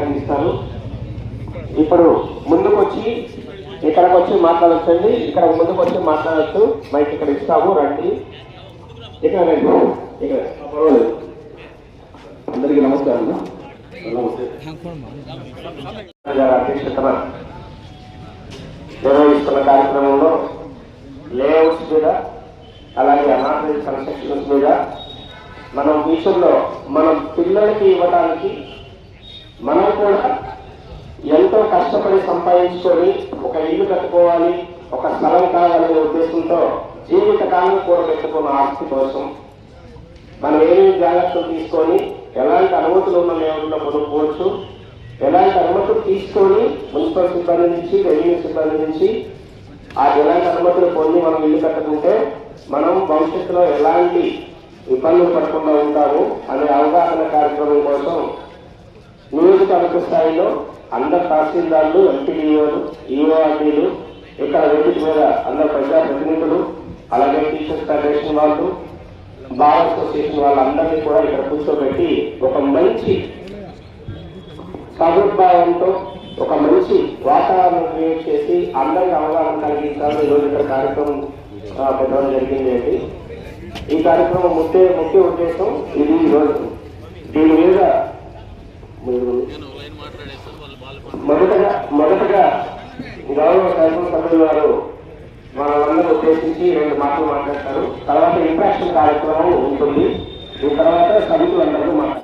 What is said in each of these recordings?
గారికి ఇస్తాను. ఇప్పుడు ముందుకు వచ్చి ఇక్కడికి వచ్చి మాట్లాడచ్చండి. ఇక్కడ ముందుకు వచ్చి మాట్లాడచ్చు. మైక్ ఇక్కడ ఇస్తాము, రండి. ఇక్కడ రండి. ఇక్కడ అందరికీ నమస్కారం. అధ్యక్షతన నిర్వహిస్తున్న కార్యక్రమంలో లేఅవుట్స్ మీద, అలాగే అనాథరైజ్ కన్స్ట్రక్షన్స్ మీద మనం ఫ్యూచర్లో మనం పిల్లలకి ఇవ్వడానికి మనం కూడా ఎంతో కష్టపడి సంపాదించుకొని ఒక ఇల్లు కట్టుకోవాలి, ఒక స్థలం కావాలనే ఉద్దేశంతో జీవితకాలం కూడబెట్టుకున్న ఆస్తి కోసం మనం ఏమేమి జాగ్రత్తలు తీసుకొని ఎలాంటి అనుమతులు ఉన్న లేఅవుట్లో కొనుక్కోవచ్చు, ఎలాంటి అనుమతులు తీసుకొని మున్సిపల్ సిబ్బంది నుంచి, రెవెన్యూ సిబ్బంది నుంచి ఎలాంటి అనుమతులు పొంది మనం ఇల్లు కట్టుకుంటే మనం భవిష్యత్తులో ఎలాంటి ఇబ్బందులు పడకుండా ఉంటాము అనే అవగాహన కార్యక్రమం కోసం నియోజకవర్గ స్థాయిలో అందరు తహసీల్దార్లు, ఎంపీడీఓలు, ఈఓఆర్డీలు, ఇక్కడ వేదిక మీద అందరు ప్రజాప్రతినిధులు, అలాగే టీచర్స్ ఫెడరేషన్ వాళ్ళు, బార్ అసోసియేషన్ వాళ్ళందరినీ కూడా ఇక్కడ కూర్చోబెట్టి ఒక మంచి సదుద్భావంతో ఒక మంచి వాతావరణం క్రియేట్ చేసి అందరికీ అవగాహన కలిగించాలని ఈరోజు ఇక్కడ కార్యక్రమం పెట్టడం జరిగింది. ఈ కార్యక్రమం ముఖ్య ఉద్దేశం ఇది. ఈరోజు దీని మీద మొదటగా గౌరవ శాసనసభ్యులు వారు వాళ్ళందరూ ఉద్దేశించి 2 మాటలు మాట్లాడతారు. తర్వాత ఇంట్రాక్షన్ కార్యక్రమం ఉంటుంది. ఈ తర్వాత సభ్యులందరూ మాట్లాడతారు.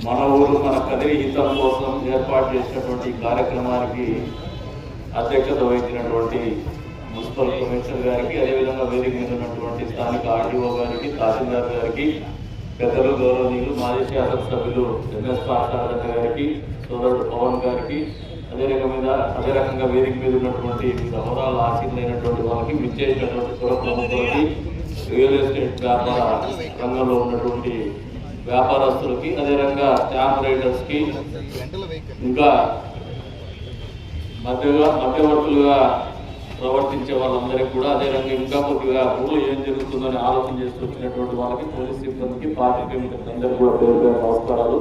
మన ఊరు మన కదిరి హితం కోసం ఏర్పాటు చేసినటువంటి కార్యక్రమానికి అధ్యక్షత వహించినటువంటి మున్సిపల్ కమిషనర్ గారికి, అదేవిధంగా వేదిక మీద ఉన్నటువంటి స్థానిక ఆర్డీఓ గారికి, తహసీల్దార్ గారికి, పెద్దలు గౌరవనీయులు మాజీ శాసనసభ్యులు ఎంఎస్ పాఠశాల గారికి, సోదరుడు పవన్ గారికి, అదే రకంగా వేదిక మీద ఉన్నటువంటి సహోదరాలు ఆశీర్లైనటువంటి వాళ్ళకి, విచ్చేసినటువంటి పుర ప్రముఖులకి, రియల్ ఎస్టేట్ వ్యాపార రంగంలో ఉన్నటువంటి వ్యాపారస్తులకి, అదే రకంగా స్టాంప్ రైటర్స్కి, ఇంకా మధ్యవర్తులుగా ప్రవర్తించే వాళ్ళందరికీ కూడా, అదే రకంగా ఇంకా కొద్దిగా ఊళ్ళో ఏం జరుగుతుందని ఆలోచన చేస్తూ వచ్చినటువంటి వాళ్ళకి, పోలీస్ సిబ్బందికి, పార్టీ అందరికీ కూడా పేరు నమస్కారాలు.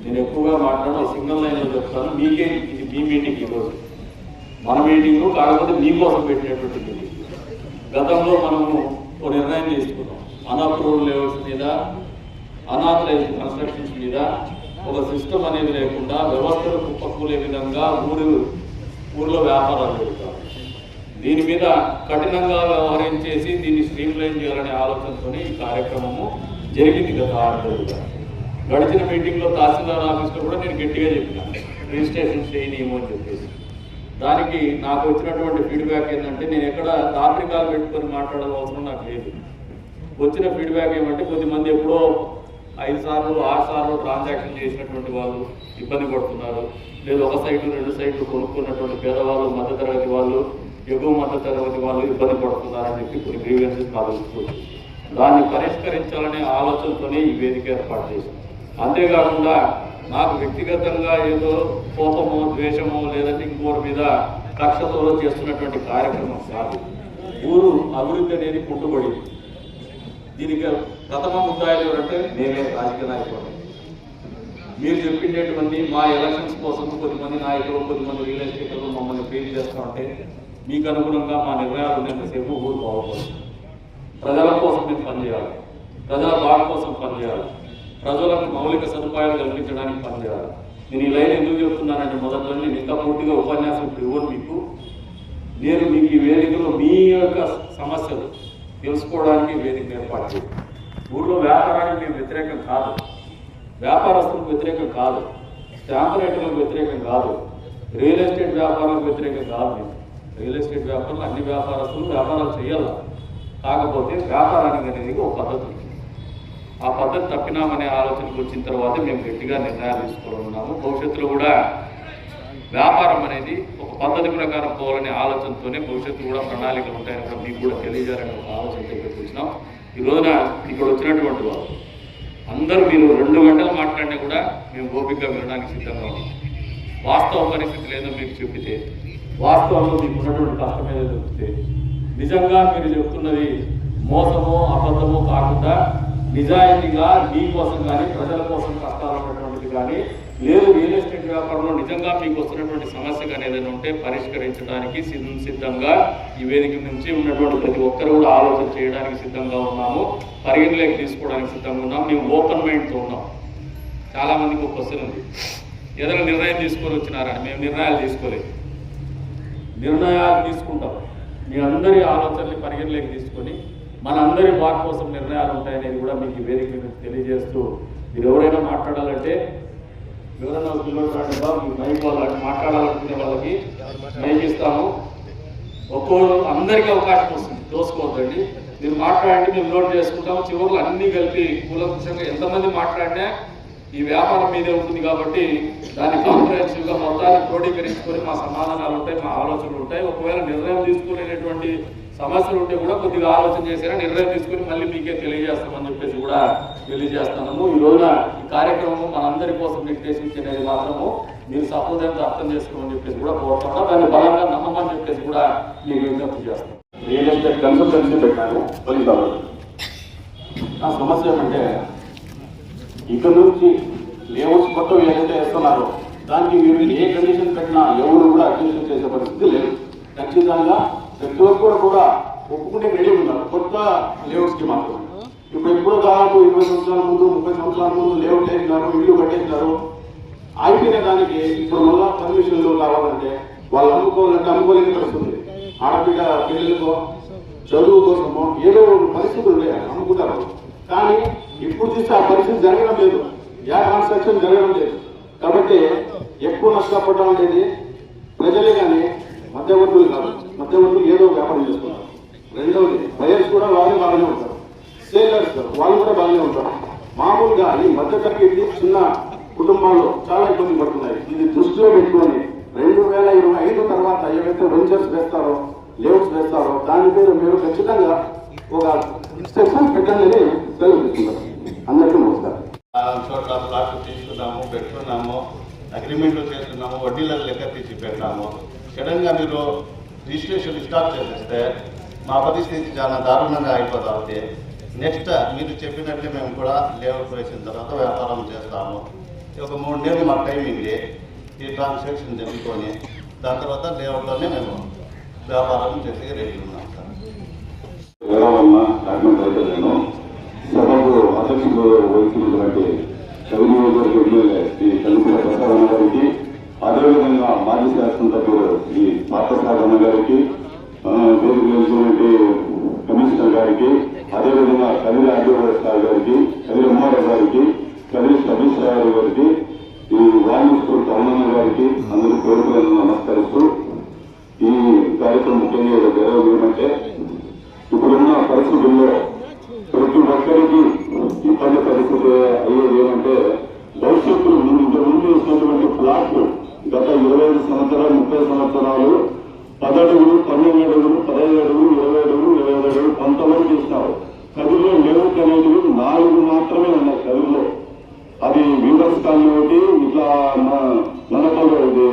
నేను ఎక్కువగా మాట్లాడడం సింగిల్ లైన్లో చెప్తాను. మీకే ఇది మీ మీటింగ్, ఈరోజు మన మీటింగు కాకపోతే మీకోసం పెట్టినటువంటి మీటింగ్. గతంలో మనము ఒక నిర్ణయం తీసుకున్నాం. అన్అప్రూవ్డ్ లేఅవుట్స్ మీద, అనాథరైజ్డ్ కన్స్ట్రక్షన్స్ మీద ఒక సిస్టమ్ అనేది లేకుండా వ్యవస్థలు కుప్పకూలే విధంగా ఊరిలో వ్యాపారాలు జరుగుతారు. దీని మీద కఠినంగా వ్యవహరించేసి దీన్ని స్ట్రీమ్లైన్ చేయాలనే ఆలోచనతో ఈ కార్యక్రమము జరిగింది. గత 6 రోజులుగా గడిచిన మీటింగ్లో తహసీల్దార్ ఆఫీస్లో కూడా నేను గట్టిగా చెప్పినాను, రిజిస్ట్రేషన్ చేయనీయము అని చెప్పేసి. దానికి నాకు వచ్చినటువంటి ఫీడ్బ్యాక్ ఏంటంటే, నేను ఎక్కడ తాత్రికాలు పెట్టుకొని మాట్లాడాల్సిన అవసరం నాకు లేదు. వచ్చిన ఫీడ్బ్యాక్ ఏమంటే, కొద్దిమంది ఎప్పుడో 5 సార్లు 6 సార్లు ట్రాన్సాక్షన్ చేసినటువంటి వాళ్ళు ఇబ్బంది పడుతున్నారు, లేదు 1 సైటు 2 సైట్లు కొనుక్కున్నటువంటి పేదవాళ్ళు, మధ్యతరగతి వాళ్ళు, ఎగువ మధ్యతరగతి వాళ్ళు ఇబ్బంది పడుతున్నారని చెప్పి కొన్ని గ్రీవెన్సెస్ సాధించుకోవచ్చు. దాన్ని పరిష్కరించాలనే ఆలోచనతోనే ఈ వేదిక ఏర్పాటు చేశాం. అంతేకాకుండా నాకు వ్యక్తిగతంగా ఏదో కోపమో, ద్వేషమో, లేదంటే ఇంకోటి మీద కక్షతో చేస్తున్నటువంటి కార్యక్రమం కాదు. ఊరు అభివృద్ధి అనేది పుట్టుబడింది. దీనికి ప్రథమ ముద్దాయిలు ఎవరంటే నేనే, రాజకీయ నాయకులు. మీరు చెప్పిండేటువంటి మా ఎలక్షన్స్ కోసం కొద్దిమంది నాయకులు, కొద్దిమంది రియల్ ఎస్టేటర్లు మమ్మల్ని ఫీల్ చేస్తూ ఉంటే మీకు అనుగుణంగా మా నిర్ణయాలు ఉన్నంతసేపు ఊరు బాగుపడుతుంది. ప్రజల కోసం మేము పనిచేయాలి, ప్రజల బాగు కోసం పనిచేయాలి, ప్రజలకు మౌలిక సదుపాయాలు కల్పించడానికి పనిచేయాలి. నేను ఈ లైన్ ఎందుకు చెప్తున్నానంటే, మొదట్లో నేను ఇంకా పూర్తిగా ఉపన్యాసం ఇప్పుడు ఇవ్వను మీకు. నేను మీకు ఈ వేదికలో మీ యొక్క సమస్యలు తెలుసుకోవడానికి వేదిక ఏర్పాటు చేయాలి. ఊళ్ళో వ్యాపారానికి మేము వ్యతిరేకం కాదు, వ్యాపారస్తులకు వ్యతిరేకం కాదు, స్టాంప్ రైటర్లకు వ్యతిరేకం కాదు, రియల్ ఎస్టేట్ వ్యాపారాలకు వ్యతిరేకం కాదు. మేము రియల్ ఎస్టేట్ వ్యాపారాలు అన్ని వ్యాపారస్తులు వ్యాపారాలు చేయాలి. కాకపోతే వ్యాపారానికి అనేది ఒక పద్ధతి, ఆ పద్ధతి తప్పినామనే ఆలోచనకు వచ్చిన తర్వాత మేము గట్టిగా నిర్ణయాలు తీసుకుంటున్నాము. భవిష్యత్తులో కూడా వ్యాపారం అనేది ఒక పద్ధతి ప్రకారం పోవాలనే ఆలోచనతోనే భవిష్యత్తు కూడా ప్రణాళికలు ఉంటాయని కూడా మీకు కూడా తెలియజేయాలనే ఒక ఆలోచనతో ఇక్కడికి వచ్చినాం. ఈ రోజున ఇక్కడ వచ్చినటువంటి వాళ్ళు అందరూ మీరు 2 గంటలు మాట్లాడినా కూడా మేము ఓపికగా వినడానికి సిద్ధంగా ఉన్నాం. వాస్తవ పరిస్థితులు ఏదో మీకు చెప్పితే, వాస్తవంలో మీకు ఉన్నటువంటి కష్టం ఏదో చెప్తే, నిజంగా మీరు చెప్తున్నది మోసమో అబద్ధమో కాకుండా నిజాయితీగా మీకోసం కానీ ప్రజల కోసం కష్టాలు ఉన్నటువంటిది కానీ లేదు రియల్ ఎస్టేట్ వ్యాపారంలో నిజంగా మీకు వస్తున్నటువంటి సమస్య అనేది ఉంటే పరిష్కరించడానికి సిద్ధంగా ఈ వేదిక నుంచి ఉన్నటువంటి ప్రతి ఒక్కరు కూడా ఆలోచన చేయడానికి సిద్ధంగా ఉన్నాము, పరిగణలోకి తీసుకోవడానికి సిద్ధంగా ఉన్నాము. మేము ఓపెన్ మైండ్తో ఉన్నాం. చాలామందికి ఒక క్వశ్చన్ ఉంది, ఏదైనా నిర్ణయం తీసుకొని వచ్చినారా? మేము నిర్ణయాలు తీసుకోలేదు. నిర్ణయాలు తీసుకుంటాం. మీ అందరి ఆలోచనని పరిగణలోకి తీసుకొని మన అందరి బాగు కోసం నిర్ణయాలు ఉంటాయనేది కూడా మీకు ఈ వేదిక మీద తెలియజేస్తూ, మీరు ఎవరైనా మాట్లాడాలంటే ఎవరైనా పిల్లలు బాబు మీ మైక్ వాళ్ళకి మాట్లాడాలనుకునే వాళ్ళకి మైక్ ఇస్తాము. ఒక్కొక్కరు అందరికీ అవకాశం వస్తుంది, చూసుకోవద్దండి. మీరు మాట్లాడండి, మేము నోట్ చేసుకుంటాము. చివరిలో అన్నీ కలిపి కూలంకుషంగా ఎంతమంది మాట్లాడినా ఈ వ్యాపారం మీదే ఉంటుంది కాబట్టి దాన్ని కాంప్రహెన్సివ్గా మొత్తాన్ని క్రోడీకరించుకొని మా సమాధానాలు ఉంటాయి, మా ఆలోచనలు ఉంటాయి. ఒకవేళ నిర్ణయం తీసుకునేటువంటి సమస్యలు ఉంటే కూడా కొద్దిగా ఆలోచన చేసినా నిర్ణయం తీసుకుని మళ్ళీ మీకే తెలియజేస్తామని చెప్పేసి కూడా తెలియజేస్తున్నాము. ఈ రోజున ఈ కార్యక్రమం మనందరి కోసం నిర్దేశించినది మాత్రము మీరు సహృదయంతో అర్థం చేసుకోమని చెప్పేసి కూడా కోరుతున్నాం. దాన్ని బలంగా నమ్మమని చెప్పేసి కూడా మీకు విజ్ఞప్తి చేస్తాం. రియల్ ఎస్టేట్ కన్సల్టెన్సీ పెట్టాను ఫలితాలు. నా సమస్య ఏమంటే ఇక్కడ నుంచి లేఅవుట్స్ మొత్తం ఏదైతే వేస్తున్నారో దానికి మీరు ఏ కండిషన్ పెట్టినా ఎవరు కూడా అడ్జస్ట్ చేసే పరిస్థితి లేదు. ఖచ్చితంగా ప్రతి ఒక్కరు కూడా ఒప్పుకుంటే రెడీ ఉన్నారు కొత్త లేఅవుట్స్కి మాత్రం. ఇప్పుడు ఎప్పుడో దాదాపు 20 సంవత్సరాల ముందు 30 సంవత్సరాల ముందు లేఅవుట్ వేసినారు, ఇల్లు కట్టేసినారు. అయిపోయిన దానికి ఇప్పుడు మళ్ళా పర్మిషన్లు కావాలంటే వాళ్ళు అమ్ముకోవాలంటే అమ్ముకోలేని పరిస్థితి. ఆడబిడ్డ పిల్లలకో చదువు కోసమో ఏదో పరిస్థితులు ఉంటాయి, అమ్ముకుంటారు. కానీ ఇప్పుడు చూస్తే ఆ పరిస్థితి జరగడం లేదు, కన్స్ట్రక్షన్ జరగడం లేదు. కాబట్టి ఎక్కువ నష్టపడడం అనేది ప్రజలే కానీ మధ్యవర్తులు కాదు. మధ్యవర్తులు ఏదో వ్యాపారం చేసుకుంటారు. రెండవది బయర్స్ కూడా వాళ్ళు బాగానే ఉంటారు, సేలర్స్ వాళ్ళు కూడా బాగానే ఉంటారు. మామూలుగా ఈ మధ్యతరగతి చిన్న కుటుంబాల్లో చాలా ఇబ్బంది పడుతున్నాయి. ఇది దృష్టిలో పెట్టుకొని 2025 తర్వాత ఏవైతే వెంచర్స్ వేస్తారో లేఅవుట్స్ వేస్తారో దాని పేరు మీరు ఖచ్చితంగా ఒక ఇన్స్ట్రక్షన్ పెట్టండి అని తెలుగుతున్నారు. అందరికీ నమస్కారం. చోట్ల ప్లాట్లు తీసుకున్నాము, పెట్టుకున్నాము, అగ్రిమెంట్లు చేస్తున్నాము, వడ్డీలకు లెక్క తీసి పెట్టాము. సడన్గా మీరు రిజిస్ట్రేషన్ స్టార్ట్ చేసేస్తే మా పరిస్థితి చాలా దారుణంగా అయిపోతుంది. నెక్స్ట్ మీరు చెప్పినట్లే మేము కూడా లేఅవుట్ వేసిన తర్వాత వ్యాపారం చేస్తాము. ఒక 3 నెలలు మాకు టైం ఉంది. ఈ ట్రాన్సాక్షన్ జరుపుకొని దాని తర్వాత లేఅవుట్లోనే మేము వ్యాపారం చేసి రెడీ ఉన్నాం సార్. నేను సభకు అధ్యక్షులు వహించినటువంటి చౌదరి ఎమ్మెల్యే శ్రీ కల్పన ప్రసాద్ గారికి, అదేవిధంగా మాజీ శాసనసభ్యులు శ్రీ పార్థసారథి గారికి, వేదికటువంటి కమిషనర్ గారికి, అదేవిధంగా కదిరి అడ్వకేట్ సార్ గారికి, కదిరి అమ్మారావు గారికి, కదిరి సతీష్ రావు గారికి, ఈ వాల్మీకి తరుణన్న గారికి అందరూ పేరు నమస్కరిస్తూ ఈ కార్యక్రమం ముఖ్యంగా జరగదు ఏమంటే ఇప్పుడున్న పరిస్థితుల్లో ప్రతి ఒక్కరికి ఇబ్బంది పరిస్థితి అయ్యేది ఏమంటే భవిష్యత్తులో ఇంతకుముందు ఇచ్చినటువంటి ప్లాట్లు గత 25 సంవత్సరాలు 30 సంవత్సరాలు 10 అడుగులు 12 అడుగులు 15 అడుగులు 20 అడుగులు 25 అడుగులు కొంతమంది ఇస్తారు. కదిలో లేఅవుట్ అనేవి 4 మాత్రమే ఉన్నాయి కదిలో. అది వీవర్స్ కాలనీ ఒకటి, ఇట్లా మనపల్లి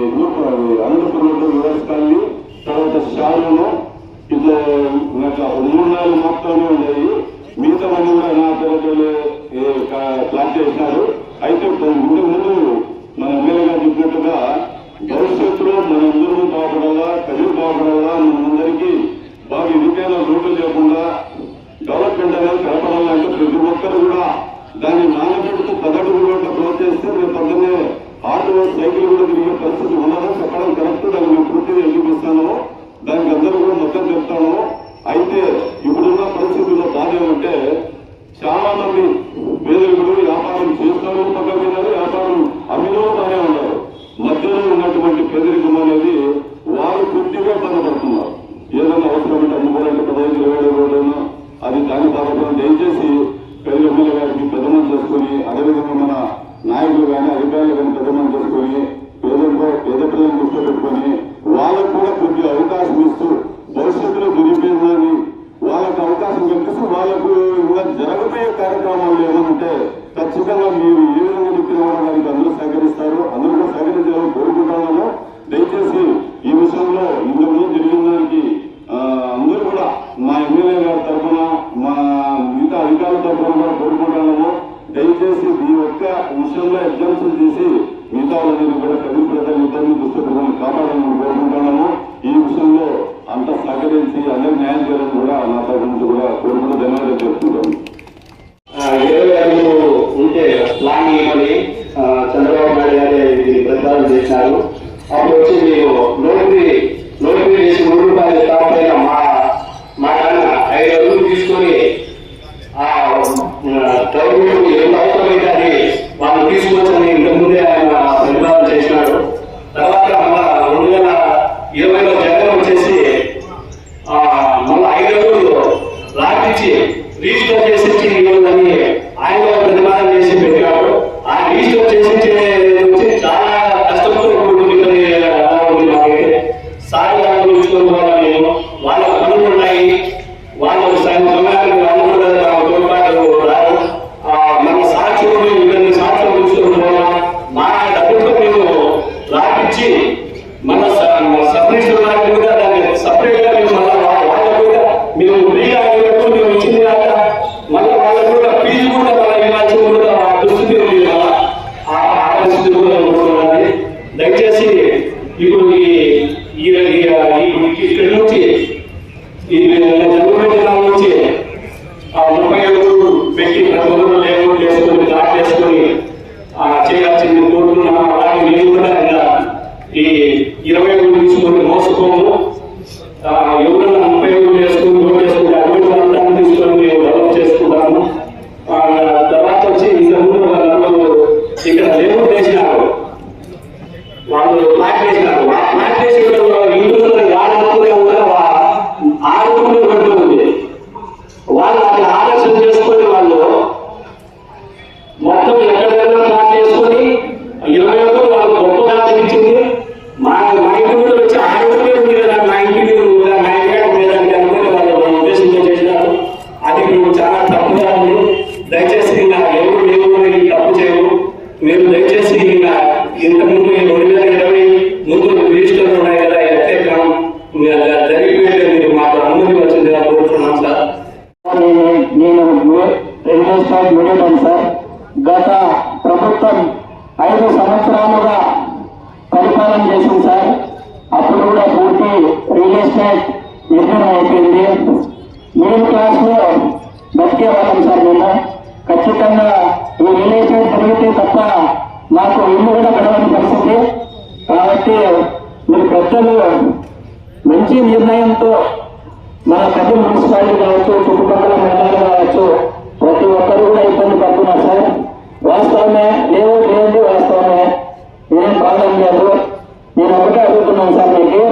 అనంతపురంలో వీవర్స్ కాలనీ, తర్వాత షారులో ఇట్లా 3-4 మాత్రమే ఉన్నాయి. మిగతా మంది కూడా నా పేరు ప్లాన్ చేసినారు. అయితే ముందు మన ఎమ్మెల్యే గారు చెప్పినట్టుగా భవిష్యత్తులో మనందరూ బాగుపడాలా, కదిలి బాగుపడాలా, మనందరికీ బాగా ఇరుకైన రోడ్లు లేకుండా డెవలప్మెంట్ అనేది కలపడాలంటే ప్రతి ఒక్కరు కూడా దాన్ని నానబెడుతూ 10 అడుగుల రోడ్లు ప్రోత్సహిస్తే రేపు పొద్దున్నే ఆటో సైకిల్ కూడా తిరిగే పరిస్థితి ఉన్నదని చెప్పడం కరెక్ట్. దాన్ని మేము పూర్తిగా ఎదుగుపిస్తాను, దానికి అందరూ కూడా మొత్తం చెప్తాను. అయితే ఇప్పుడున్న పరిస్థితుల్లో బాధ ఏమంటే చాలా మంది పేదలు వ్యాపారం చేస్తున్నారు, పక్క మీద వ్యాపారం అమ్మిలో బాగానే ఉన్నారు. మధ్యలో ఉన్నటువంటి పేదరికం అనేది వారు పూర్తిగా ఇబ్బంది పడుతున్నారు. ఏదైనా అవసరం అంటే అమ్ముకోవాలంటే 15-20 రోజులైనా అది దాని బాధపడడం. దయచేసి పేదల ఎమ్మెల్యే గారికి పెద్దమని చేసుకుని, అదేవిధంగా మన నాయకులు కానీ అధికారులు కానీ పెద్దమని చేసుకుని పేద పిల్లలను దృష్టిలో పెట్టుకొని వాళ్ళకు కూడా కొద్దిగా అవకాశం ఇస్తూ భవిష్యత్తులో దురుపయోగాన్ని వాళ్ళకు అవకాశం కల్పిస్తూ వాళ్ళకు ఇంకా జరగబోయే కార్యక్రమాలు ఏమంటే ఖచ్చితంగా మీరు ఏ విధంగా చెప్పిన దానికి అందరూ సహకరిస్తారు. అందరూ అనేది కూడా తెలుగు ప్రజల ఇబ్బంది దుస్తులను కాపాడాలని కోరుకుంటున్నాము. ఈ విషయంలో అంతా సహకరించి అందరూ న్యాయం చేయాలని కూడా నా తరఫు నుంచి కూడా కోరుకుంటూ ధన్యవాదాలు చెప్తున్నాను. 20 అడుగులు ఉంటే ప్లాన్ ఇవ్వమని చంద్రబాబు నాయుడు గారే దీన్ని ప్రతిపాదన చేసినారు. అప్పుడు వచ్చి మీరు నోటిఫై చేసి రూపాయలు కాకపోయినా మా నాన్న 5 అడుగులు తీసుకొని గవర్నమెంట్ ఎంత అవసరమైతే అది వాళ్ళు తీసుకోవచ్చని ఇంతకుముందే ఆయన ప్రతిపాదన చేసినాడు. తర్వాత మళ్ళా 2020లో జగన్ వచ్చేసి మళ్ళీ 5 అడుగులు రాపించి రిజిస్టర్ చేసి ఇవ్వాలని ఆయన ప్రతిపాదన చేసి పెట్టినాడు. ఆ రిజిస్టర్ చేసి వచ్చి చాలా కష్టపడి సాయంత్రం చూసుకోవాలి. వాళ్ళ పనులు ఉన్నాయి, వాళ్ళ సమయానికి వాళ్ళు కూడా తోడ్పాటు రాదు. మన సాక్షులు ఇవన్నీ సాక్షులు చూసుకోవాలి. మా డబ్బులతో మేము రాపించి మన సబ్ రిజిస్టర్ వారికి కూడా దాన్ని సపరేట్ గా మేము వాళ్ళ కూడా మేము ఫ్రీగా మేము ఇచ్చింది కాక మళ్ళీ వాళ్ళకు కూడా ఫీజు కూడా మళ్ళీ ఇవ్వాల్సి కూడా దుస్థితి ఉంది. ఆ పరిస్థితి కూడా ఉంటున్నది. దయచేసి ఇప్పుడు ఇక్కడి నుంచి జనవరి జిల్లా నుంచి 30 అడుగులు పెట్టి ప్రతి ఒక్కరు లేఅవుట్ చేసుకొని ప్లాట్ చేసుకొని చేయాల్సింది కోరుతున్నాము. అలాగే మేము కూడా ఈ 20 అడుగులు తీసుకొని మోసపోము. ఎవరైనా 30 అడుగులు వేసుకొని రోడ్ చేసుకుంటే అటువంటి ప్రాంతాన్ని తీసుకొని మేము డెవలప్ చేసుకుంటాము. తర్వాత వచ్చి ఇంతకుముందు వాళ్ళు ఇక్కడ లేఅవుట్ వేసినారు, వాళ్ళు ప్లాట్ వేసినారు. ప్లాట్ వేసిన ఇంట్లో యాడనుకునే కూడా 6 అడుగులు పడుతూ ఉంది. వాళ్ళు అది ఆలోచన చేసుకొని వాళ్ళు మొత్తం ఎక్కడైనా ప్లాట్ చేసుకొని 20 అడుగులు వాళ్ళు గొప్పగా అనిపించింది. మా ఇంటి మీద వచ్చి 6 అడుగులే ఉంది కదా, మా ఇంటి మీద మా ఇంటి ఉండేదానికి అనుకుని వాళ్ళు ఉద్దేశంతో చేసినారు. అది మేము చాలా తప్పుగా ఉంది. దయచేసి ఇలా ఎవరు లేవు తప్పు చేయము. మీరు దయచేసి ఇలా ఇంతకుముందు 2020 ముందు రిజిస్టర్ ఉన్నాయి కదా, ఎత్తేకం జరిగిపోయింది. మీరు మాకు అనుమతి వచ్చిందిగా కోరుతున్నాం సార్. నేను మీడియం సార్. గత ప్రభుత్వం 5 సంవత్సరాలుగా పరిపాలన చేసింది సార్. అప్పుడు కూడా పూర్తి రియల్ ఎస్టేట్ నిర్మాణం అయిపోయింది. మిడిల్ క్లాస్ లో బతికే వాళ్ళం సార్. మేము ఖచ్చితంగా ఈ రియల్ ఎస్టేట్ పెరిగితే తప్ప నాకు ఇల్లు కూడా గడవని పరిస్థితి. కాబట్టి మీరు పెద్దలు మంచి నిర్ణయంతో మన కదిరి మున్సిపాలిటీ కావచ్చు, చుట్టుపక్కల మండలాలు కావచ్చు, ప్రతి ఒక్కరు కూడా ఇబ్బంది పడుతున్నారు సార్. వాస్తవమే, లేదు వాస్తవమే, నేనేం ప్రాబ్లం లేదు. నేను ఒకటే అడుగుతున్నాను సార్ మీకు.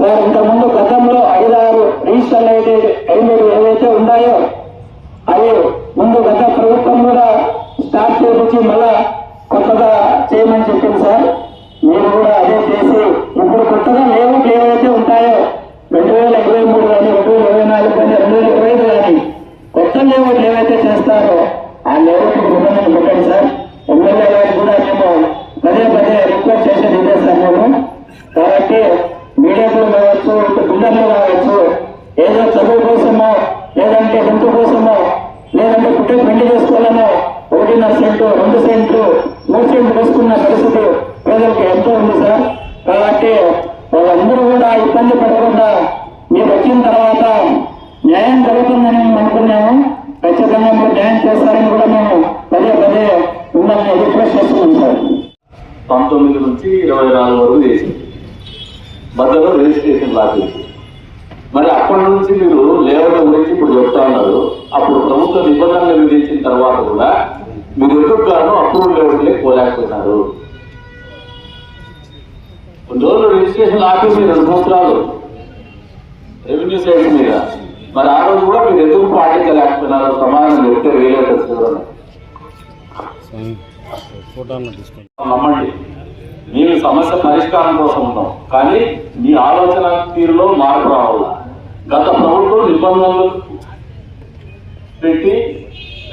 సార్ ఇంతకుముందు గతంలో 5-6 రిజిస్టర్లు ఏవైతే ఉన్నాయో అవి ముందు గత ప్రభుత్వం కూడా స్టార్ట్ చేయించి మళ్ళా కొత్తగా చేయమని చెప్పింది సార్. మీరు కూడా అదే చేసి ఇప్పుడు కొత్తగా లేఅవుట్ ఏవైతే ఉంటాయో 2023 కానీ 2024 కానీ 2025 కానీ కొత్త లేఅవుట్లు ఏవైతే చేస్తారో ఆ లేఅవుట్ నిబంధనలు పెట్టండి సార్. ఎమ్మెల్యే గారికి కూడా మేము పదే రిక్వెస్ట్ చేసేది ఇదే సార్ మేము. కాబట్టి మీడియాలో కావచ్చు, బిల్డర్లు కావచ్చు, ఏదో చదువు కోసమో లేదంటే హెల్త్ కోసమో లేదంటే పుట్టే పెళ్లి చేసుకోవాలనో 1.5 సెంటు 2 సెంట్లు 3 సెంట్లు వేసుకున్న పరిస్థితి ప్రజలకు ఎంతో ఉంది సార్. కాబట్టి వాళ్ళందరూ కూడా ఇబ్బంది పడకుండా మీరు వచ్చిన తర్వాత న్యాయం జరుగుతుందని మేము అనుకున్నాము. ఖచ్చితంగా మీరు న్యాయం చేస్తారని కూడా మేము పదే మిమ్మల్ని రిక్వెస్ట్ చేస్తున్నాం సార్. 19 నుంచి 24 వరకు చేసింది, మధ్యలో రిజిస్ట్రేషన్ లాగేసి. మరి అప్పటి నుంచి మీరు లేఅవుట్ గురించి ఇప్పుడు చెప్తా ఉన్నారు. అప్పుడు ప్రభుత్వ నిబంధనలు విధించిన తర్వాత కూడా మీరు ఎందుకు గాను అప్రూవల్ లేఅవుట్లే పోలేకపోయినారు? కొన్ని రోజులు రిజిస్ట్రేషన్ ఆపేసి 2 సంవత్సరాలు రెవెన్యూ సైడ్ మీద, మరి ఆ రోజు కూడా మీరు ఎందుకు పాటించలేకపోయినారు? సమాధానం చెప్తే రియలైటర్స్ నమ్మండి, మేము సమస్య పరిష్కారం కోసం ఉన్నాం, కానీ మీ ఆలోచన తీరులో మార్పు రావాలి. గత ప్రభుత్వం నిబంధనలు పెట్టి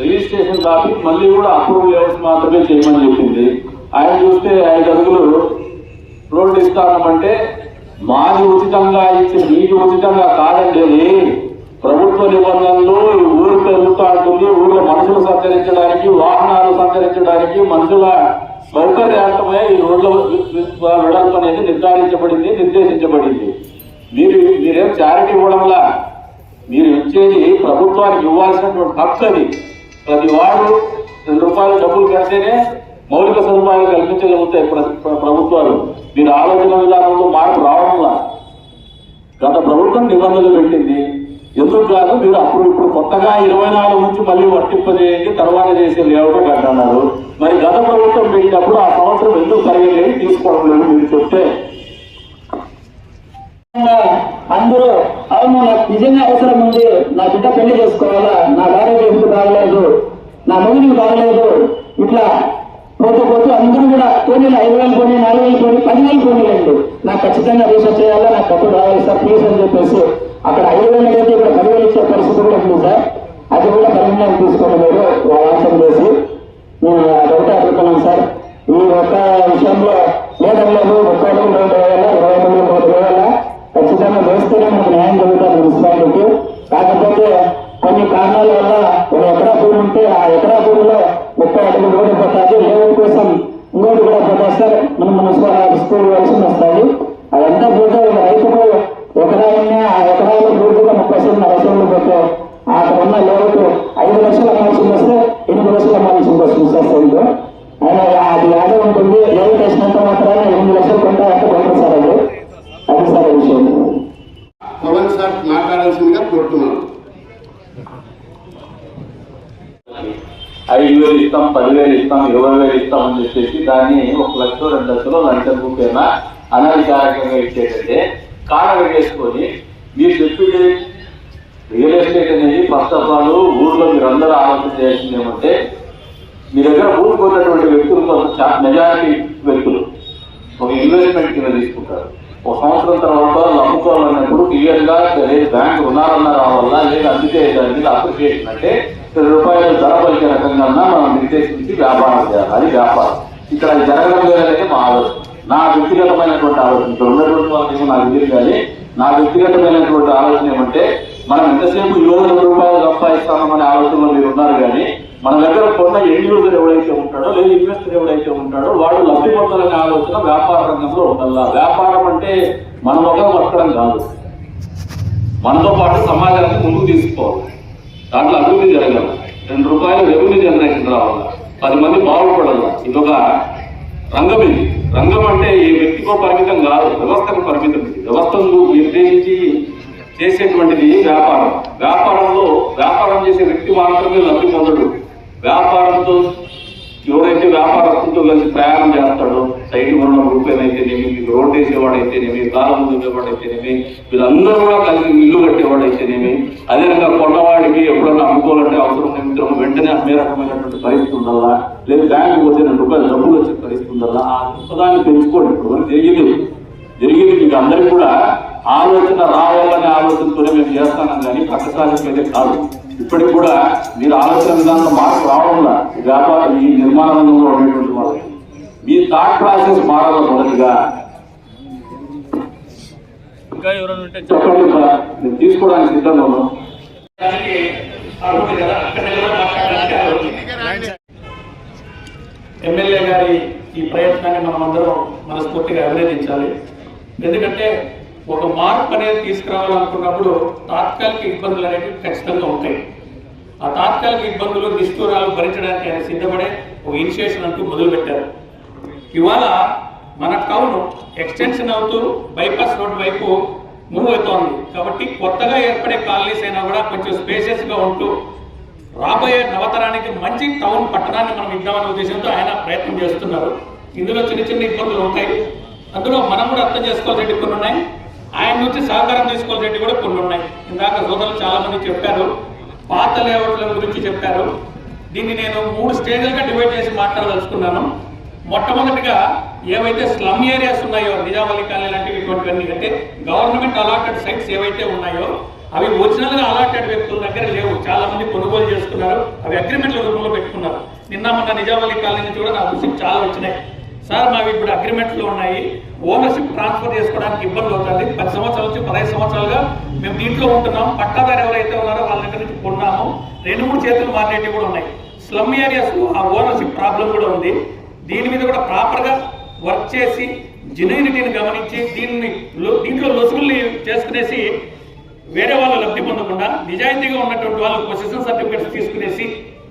రిజిస్ట్రేషన్ కాపీ మళ్ళీ కూడా అప్రూవల్ లేఅవుట్స్ మాత్రమే చేయమని చెప్పింది. ఆయన చూస్తే 5 అడుగులు రోడ్డు ఇస్తామంటే మాది ఉచితంగా ఇచ్చి మీకు ఉచితంగా కాదండి. ప్రభుత్వ నిబంధనలు ఊరు పెరుగుతూ ఉంటుంది. ఊళ్ళో మనుషులు సంచరించడానికి, వాహనాలు సంచరించడానికి, మనుషుల సౌకర్యార్థమే ఈ రోడ్ల వెడల్పు అనేది నిర్దేశించబడింది. మీరేం చారిటీ ఇవ్వడంలా, మీరు ఇచ్చేది ప్రభుత్వానికి ఇవ్వాల్సినటువంటి హక్కు. అది ప్రతి వాడు 2 రూపాయలు డబ్బులు కడితేనే మౌలిక సదుపాయాలు కల్పించగలుగుతాయి ప్రభుత్వాలు. మీరు ఆలోచన విధానంలో మార్పు రావడంలా గత ప్రభుత్వం నిబంధనలు పెట్టింది. ఎందుకు కాదు, మీరు ఇప్పుడు కొత్తగా 24 నుంచి మళ్ళీ వర్తింపజేయండి, తర్వాత చేసే లేఅవుట్ అంటున్నారు. మరి గత ప్రభుత్వం పెట్టినప్పుడు ఆ సంవత్సరం ఎందుకు సరిగ్గా తీసుకోవడం లేదు మీరు చెప్తే? అందరూ అవును, నాకు నిజంగా అవసరం ఉంది, నా బిడ్డ పెళ్లి చేసుకోవాలా, నా భార్య ఎందుకు బాగలేదు, నా మొగుడికి బాగలేదు, ఇట్లా పోతూ అందరూ కూడా పోనీలు 5,000 పోనీ, 4,000 పోనీ, 10,000 పోనీలండి, నాకు ఖచ్చితంగా రీసెర్చ్ చేయాలా, నాకు డబ్బు రావాలి సార్ ప్లీజ్ అని చెప్పేసి అక్కడ 5,000 అయితే ఇక్కడ 10,000 ఇచ్చే పరిస్థితి కూడా ఉంది సార్. అది కూడా పరిగణలోకి తీసుకుని మీరు ఆలోచన చేసి నేను అదొకటి అడుగుతున్నాను సార్. ఈ ఒక్క విషయంలో లేదని లేదు, 30 రోజులు వేయాలా, 29 రోజులు వేయాలా, ఖచ్చితంగా వేస్తేనే మనకు న్యాయం జరుగుతుంది మున్సిపాలిటీకి. కాకపోతే కొన్ని కారణాల వల్ల 1 ఎకరా భూమి ఉంటే ఆ ఎకరా భూమిలో 30 అడుగులు కూడా పోతుంది, లేఅవుట్ కోసం ఇంకోటి కూడా పోతుంది సార్. మనం మున్సిపల్ స్కూల్ వేయాల్సి వస్తుంది. అదంతా పోతే ఒక రైతుకు ఎకరాలన్నా ఆ ఎకరాలు పూర్తిగా 30,000 పోతే అక్కడ ఉన్న లేఅవుట్ 5 లక్షలు అమ్మాల్సింది వస్తే 8 లక్షలు అమ్మాల్సింది వస్తుంది సార్. సైడ్లో ఆయన అది యాద ఉంటుంది, లేఅవుట్ వేసినంత మాత్రాన 8 లక్షలు కొంటా అంటే కొంటారు సార్. అది సార్ విషయం. పవన్ సార్ మాట్లాడాల్సిందిగా కోరుతున్నాను. 5,000 ఇస్తాం, 10,000 ఇస్తాం, 20,000 ఇస్తాం అని చెప్పేసి దాన్ని 1 లక్ష 2 లక్షలు లంచం రూపాయన అనధికారికంగా ఇచ్చేటంటే కారణం వేసుకొని మీరు చెప్పేది రియల్ ఎస్టేట్ అనేది ఫస్ట్ ఆఫ్ ఆల్ ఊర్లో మీరందరూ ఆలోచన చేయాల్సింది ఏమంటే, మీ దగ్గర భూమి కొన్నటువంటి వ్యక్తులు మెజారిటీ వ్యక్తులు ఒక ఇన్వెస్ట్మెంట్ కింద తీసుకుంటారు. 1 సంవత్సరం తర్వాత అమ్ముకోవాలన్నప్పుడు క్లియర్గా బ్యాంకు రుణాలన్నా రావాలా, లేదా అందుకే దాని అప్రిషియేషన్ అంటే 2 రూపాయలు ధర పలికే రకంగా మనం నిర్దేశించి వ్యాపారం చేయాలి. అది వ్యాపారం. ఇక్కడ అది జరగడం లేదనేది మా ఆలోచన, నా వ్యక్తిగతమైనటువంటి ఆలోచన. ఇక్కడ ఉన్నటువంటి వాళ్ళకి నాకు తెలియదు, కానీ నా వ్యక్తిగతమైనటువంటి ఆలోచన ఏమంటే, మనం ఎంతసేపు 7 రూపాయలు సంపాదిస్తామనే ఆలోచనలో మీరు ఉన్నారు. కానీ మన దగ్గర కొన్న ఎండ్ యూజర్ ఎవడైతే ఉంటాడో, లేదా ఇన్వెస్టర్ ఎవడైతే ఉంటాడో వాడు లబ్ధి పొందాలనే ఆలోచన వ్యాపార రంగంలో ఉండాలా. వ్యాపారం అంటే మన మొక్కలు బతకడం కాదు, మనతో పాటు సమాజాన్ని ముందుకు తీసుకోవాలి, దాంట్లో అభివృద్ధి జరగాలి, 2 రూపాయలు రెవెన్యూ జనరేషన్ రావాలి, 10 మంది బాగుపడాలి. ఇదొక రంగం. ఇది రంగం అంటే ఈ వ్యక్తికో పరిమితం కాదు, వ్యవస్థకు పరిమితం. వ్యవస్థను నిర్దేశించి చేసేటువంటిది వ్యాపారం. వ్యాపారంలో వ్యాపారం చేసే వ్యక్తి మాత్రమే లబ్ధి పొందడు. వ్యాపారంతో ఎవరైతే వ్యాపారస్తులతో కలిసి ప్రయాణం చేస్తాడో, సైడ్ కొనడం రూపాయలైతేనేమి, మీకు రోడ్డు వేసేవాడైతేనేమి, కాలం ఉండేవాడైతేనేమి, వీళ్ళందరూ కూడా కలిసి ఇల్లు కట్టేవాడైతేనేమి, అదేవిధంగా కొన్నవాడికి ఎప్పుడన్నా అమ్ముకోవాలంటే అవసరం నిమిత్తం వెంటనే అమ్మే రకమైనటువంటి పరిస్థితి ఉండాలా, లేదా బ్యాంకు పోతే 2 రూపాయలు డబ్బులు వచ్చే పరిస్థితి ఉండాలా. ఆ దృక్పథాన్ని పెంచుకోండి. ఇప్పుడు జరిగింది మీకు అందరికీ కూడా ఆలోచన రావాలనే ఆలోచనతోనే మేము చేస్తానం, కానీ పక్కసారికైతే కాదు. ఇప్పటికి కూడా మీరు ఆలోచన విధానంలో మార్పు రావడంలా వ్యాపారం ఈ నిర్మాణ రంగంలో ఉండేటువంటి వాళ్ళకి మీ థాట్ ప్రాసెస్ మారాలి. మొదటిగా ఇంకా ఎవరైనా ఉంటే చెప్పండి, నేను తీసుకోవడానికి సిద్ధంగా ఉన్నాను. ఎమ్మెల్యే గారి ఈ ప్రయత్నాన్ని మనం అందరం మనస్ఫూర్తిగా అభినందించాలి. ఎందుకంటే ఒక మార్పు అనేది తీసుకురావాలనుకున్నప్పుడు తాత్కాలిక ఇబ్బందులు అనేవి ఖచ్చితంగా ఉంటాయి. ఆ తాత్కాలిక ఇబ్బందులు నిష్ఠూరాలు భరించడానికి ఆయన సిద్ధపడే ఒక ఇనిషియేషన్ అంటూ మొదలుపెట్టారు. ఇవాళ మన టౌన్ ఎక్స్టెన్షన్ అవుతూ బైపాస్ రోడ్ వైపు మూవ్ అవుతోంది. కాబట్టి కొత్తగా ఏర్పడే కాలనీస్ అయినా కూడా కొంచెం స్పేషియస్గా ఉంటూ రాబోయే నవతరానికి మంచి టౌన్ పట్టణాన్ని మనం ఇద్దామనే ఉద్దేశంతో ఆయన ప్రయత్నం చేస్తున్నారు. ఇందులో చిన్న చిన్న ఇబ్బందులు ఉంటాయి. అందులో మనం కూడా అర్థం చేసుకోవాల్సినవి కొన్ని ఉన్నాయి, ఆయన నుంచి సహకారం తీసుకోవాల్సినవి కూడా కొన్ని ఉన్నాయి. ఇందాక సోదరులు చాలా మంది చెప్పారు, పాత లేఅవుట్ల గురించి చెప్పారు. దీన్ని నేను 3 స్టేజ్లుగా డివైడ్ చేసి మాట్లాడదలుచుకున్నాను. మొట్టమొదటిగా ఏవైతే స్లమ్ ఏరియాస్ ఉన్నాయో, నిజామల్లి కాలనీ లాంటివి, ఇటువంటివన్నీ అంటే గవర్నమెంట్ అలాటెడ్ సైట్స్ ఏవైతే ఉన్నాయో అవి ఒరిజినల్ గా అలాటెడ్ వ్యక్తుల దగ్గర లేవు. చాలా మంది కొనుగోలు చేసుకున్నారు, అవి అగ్రిమెంట్ల రూపంలో పెట్టుకున్నారు. మొన్న నిజామల్లి కాలనీ నుంచి కూడా నా దృష్టికి చాలా వచ్చినాయి. సార్ మావి ఇప్పుడు అగ్రిమెంట్లు ఉన్నాయి, ఓనర్షిప్ ట్రాన్స్ఫర్ చేసుకోవడానికి ఇబ్బంది అవుతుంది. 10 సంవత్సరాల నుంచి 15 సంవత్సరాలుగా మేము దీంట్లో ఉంటున్నాం. పట్టాదారు ఎవరైతే ఉన్నారో వాళ్ళ దగ్గర నుంచి కొన్నాము. 2-3 చేతులు మారేటివి కూడా ఉన్నాయి. స్లమ్ ఏరియాస్ ఆ ఓనర్షిప్ ప్రాబ్లం కూడా ఉంది. దీని మీద కూడా ప్రాపర్గా వర్క్ చేసి జెన్యూనిటీని గమనించి దీంట్లో లొసుగుల్ని చేసుకునేసి వేరే వాళ్ళు లబ్ధి పొందకుండా నిజాయితీగా ఉన్నటువంటి వాళ్ళు పొజిషన్ సర్టిఫికెట్స్ తీసుకునేసి